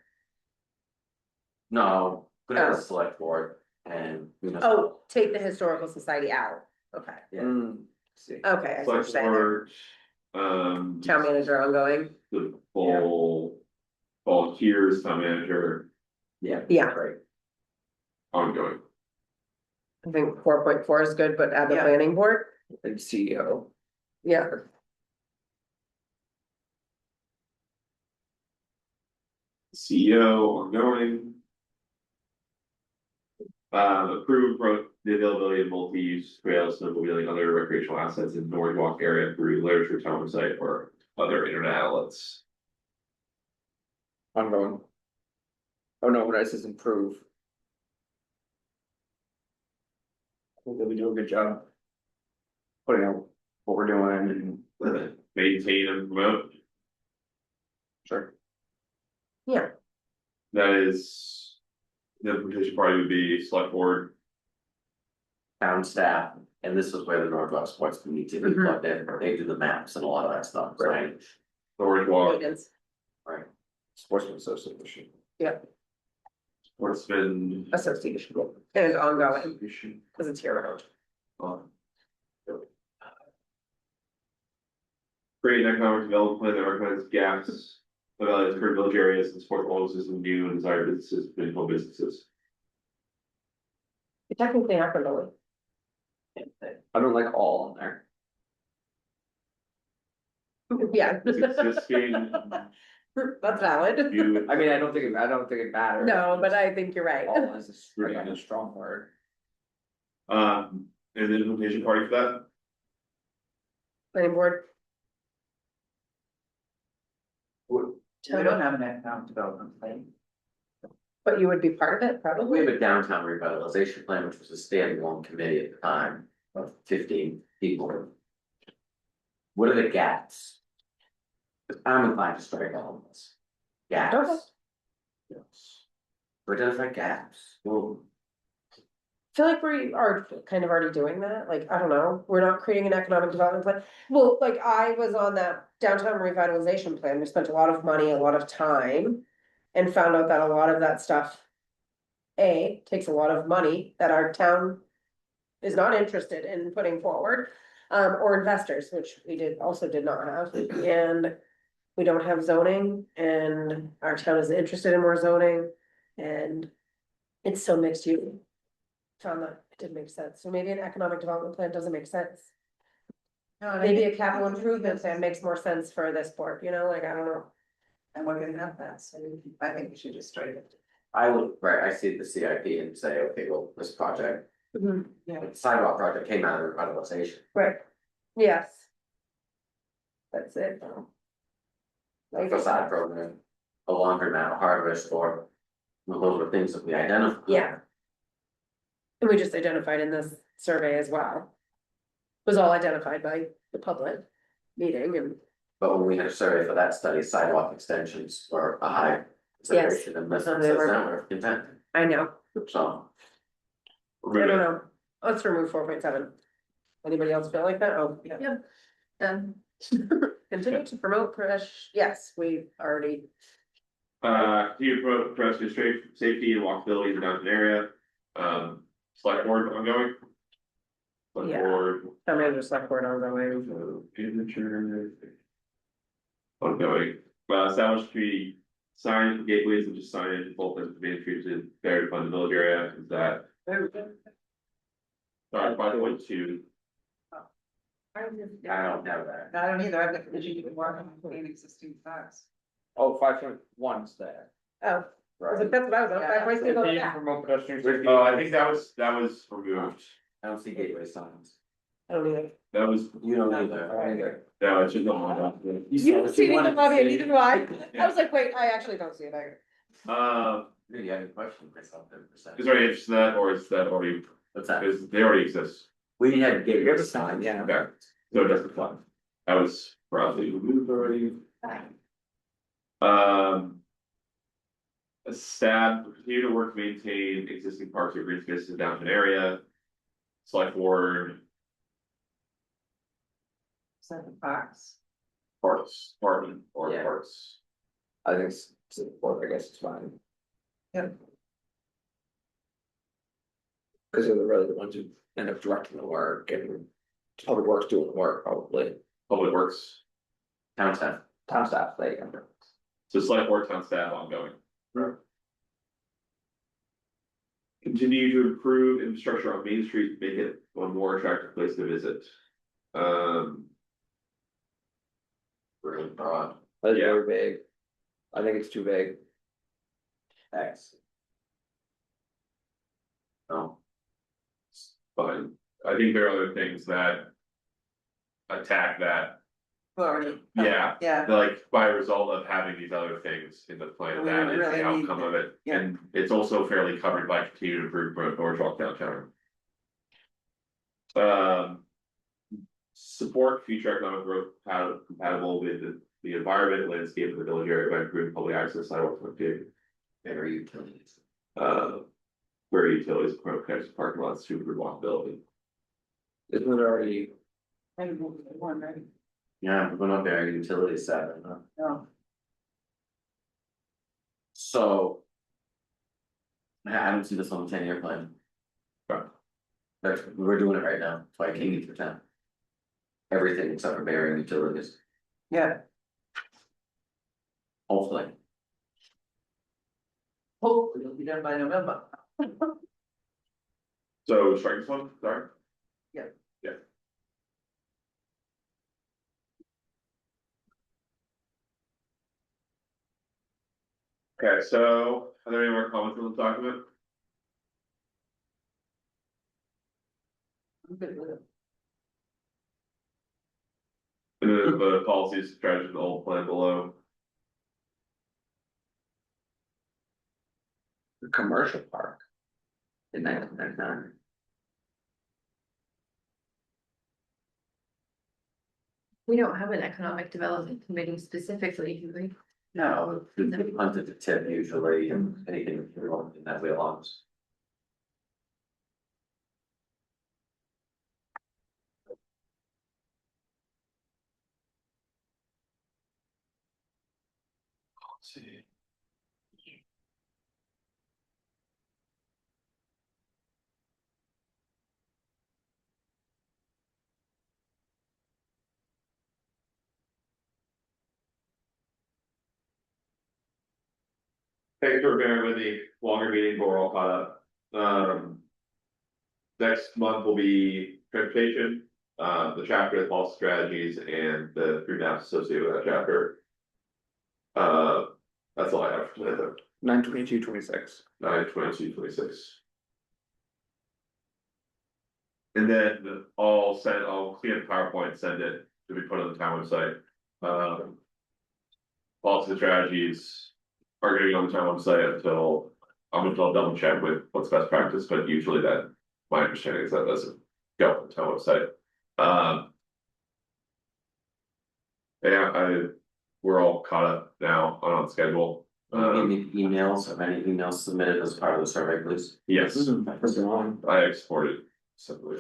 No, put it as Oh. a select board and, you know. Oh, take the historical society out, okay, Yeah. See. okay, I see what you're Select saying there. board, Town manager ongoing, the full volunteers, town manager, Yeah. Yeah. Right. ongoing. I think 4.4 is good, but add the Yeah. planning board, And CEO. yeah. CEO ongoing. Approve the availability of multi-use trails, snowmobiling, other recreational assets in Norridgewock area through literature, town website, or other internet outlets. Ongoing. Oh no, what I says improve. I think that we do a good job. Putting out what we're doing and with it, Maintain and promote, sure. Yeah, that is, the implementation party would be select board, Town staff, and this is where the Northwest Sports needs to be Mhm. plugged in, they do the maps and a lot of that stuff, right? Norridgewock, maintenance, Right. Sportsman Association. Sportsman. association, and ongoing, cause it's year round. Create an economic development plan that recognizes gaps, evaluates current village areas and support policies and new and desired businesses, and home businesses. You technically have to know I don't like all on there. it. Yeah. It's existing, That's valid. new. I mean, I don't think it matters. No, but I think you're right. All is a strong word. And the implementation party for that, Planning board. we don't have an economic development plan. But you would be part of it, We probably. have a downtown revitalization plan, which was a standalone committee at the time of 15 people. What are the gaps? I'm inclined to strike all of this. Okay. Gaps. Yes. Identify gaps. Well, I feel like we are kind of already doing that, like, I don't know, we're not creating an economic development plan. Well, like, I was on that downtown revitalization plan, we spent a lot of money, a lot of time. And found out that a lot of that stuff. Takes a lot of money that our town. Is not interested in putting forward, or investors, which we also did not have, and. We don't have zoning, and our town is interested in more zoning, and it's so mixed use. Found that it didn't make sense, so maybe an economic development plan doesn't make sense. No, and I Maybe think- a capital improvement plan makes more sense for this board, you know, like, I don't know. And we're gonna have that, so I think we should just try it. I would, right, I see the CIP and say, okay, well, this project, Yeah. the sidewalk project came out of revitalization. Right, yes. That's it. Like facade program, a laundromat, a hardware store. Well, those were things that we identified. Yeah. And we just identified in this survey as well. Was all identified by the public meeting and, But when we had a survey for that study, sidewalk extensions were a high consideration and this They says were. now we're content, I know, so. I don't know, let's remove 4.7. Anybody else feel like that? Oh, yeah. Done. Continue to promote yes, we already, Continue to promote pedestrian safety and walkability in the downtown area, select board ongoing. Select Yeah. board. town manager select board ongoing. Signature. Ongoing, establish community sign gateways and just sign in both of the main streets in there to fund the village area, is that? Sorry, 5.2, I don't have that. I don't either, I've got, did you work on the existing facts? Oh, 5.1's there. Oh, that's what I was, Yeah. I was thinking about Continue to that. promote pedestrian safety. oh, I think that was removed, I don't see gateway signs. I don't either. that was, You don't either. Either. no, it should go on. You don't see me in the lobby, and neither do I. Yeah. I was like, wait, I actually don't see it either. Really, I have a question for something. Is there any interest in that, or is that already, What's that? because they already exist? We had gateway Give us signs. time, yeah. Okay, so it doesn't apply. That was probably removed already. Staff continue to work to maintain existing parks or green spaces in the downtown area. Select board, Is that the facts? parks, department, or Yeah. parks. I think support, I guess it's fine. Yeah. Cause they're really the ones who end up directing the work and public works doing the work probably, Public works, Town staff. town staff, they. so select board, town staff ongoing. Continue to improve infrastructure on Main Street, make it a more attractive place to visit. Really broad. That's Yeah. very big. I think it's too big. X. No. But I think there are other things that. Attack that, Already. Yeah. Yeah, like by result of having these other things in the plan, We that is really the need outcome to- of it. yeah. And it's also fairly covered by continued improvement Norridgewock downtown. Support future economic growth compatible with the environment, landscape of the village area by improving public access, sidewalks, and Better utilities. where utilities, connected parking lots to improve walkability. Isn't it already, maybe one, right? Yeah, we're not very utility savvy, huh? No, So. I don't see this on the 10-year plan. Right. We're doing it right now, that's why I came into town. Everything except for burying utilities, yeah, hopefully. hopefully it'll be done by November. So strike this one, sorry. Yeah. Yeah. Okay, so are there any more comments on the document? I'm good with it. The policies, strategies, the whole plan below. the commercial park? In 1999. We don't have an economic development committee specifically, do we? No, Hunted to tip usually, and anything wrong in that wheelhouse. Let's see. Thanks for bearing with me, longer meeting, but we're all caught up. Next month will be transportation, the chapter, the policy strategies, and the 3 maps associated with that chapter. That's all I have for today, 9/22/26. 9/22/26. And then I'll clean up PowerPoint, send it to be put on the town website. Policy strategies are gonna be on the town website until, I'm gonna double check with what's best practice, but usually that, my understanding is that doesn't go on the town website. Yeah, we're all caught up now on schedule. Any emails, have any emails submitted as part of the survey, please? Yes, I exported simply,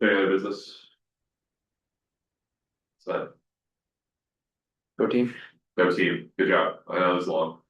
any other business? So, 13. 13, good job, I know it was long.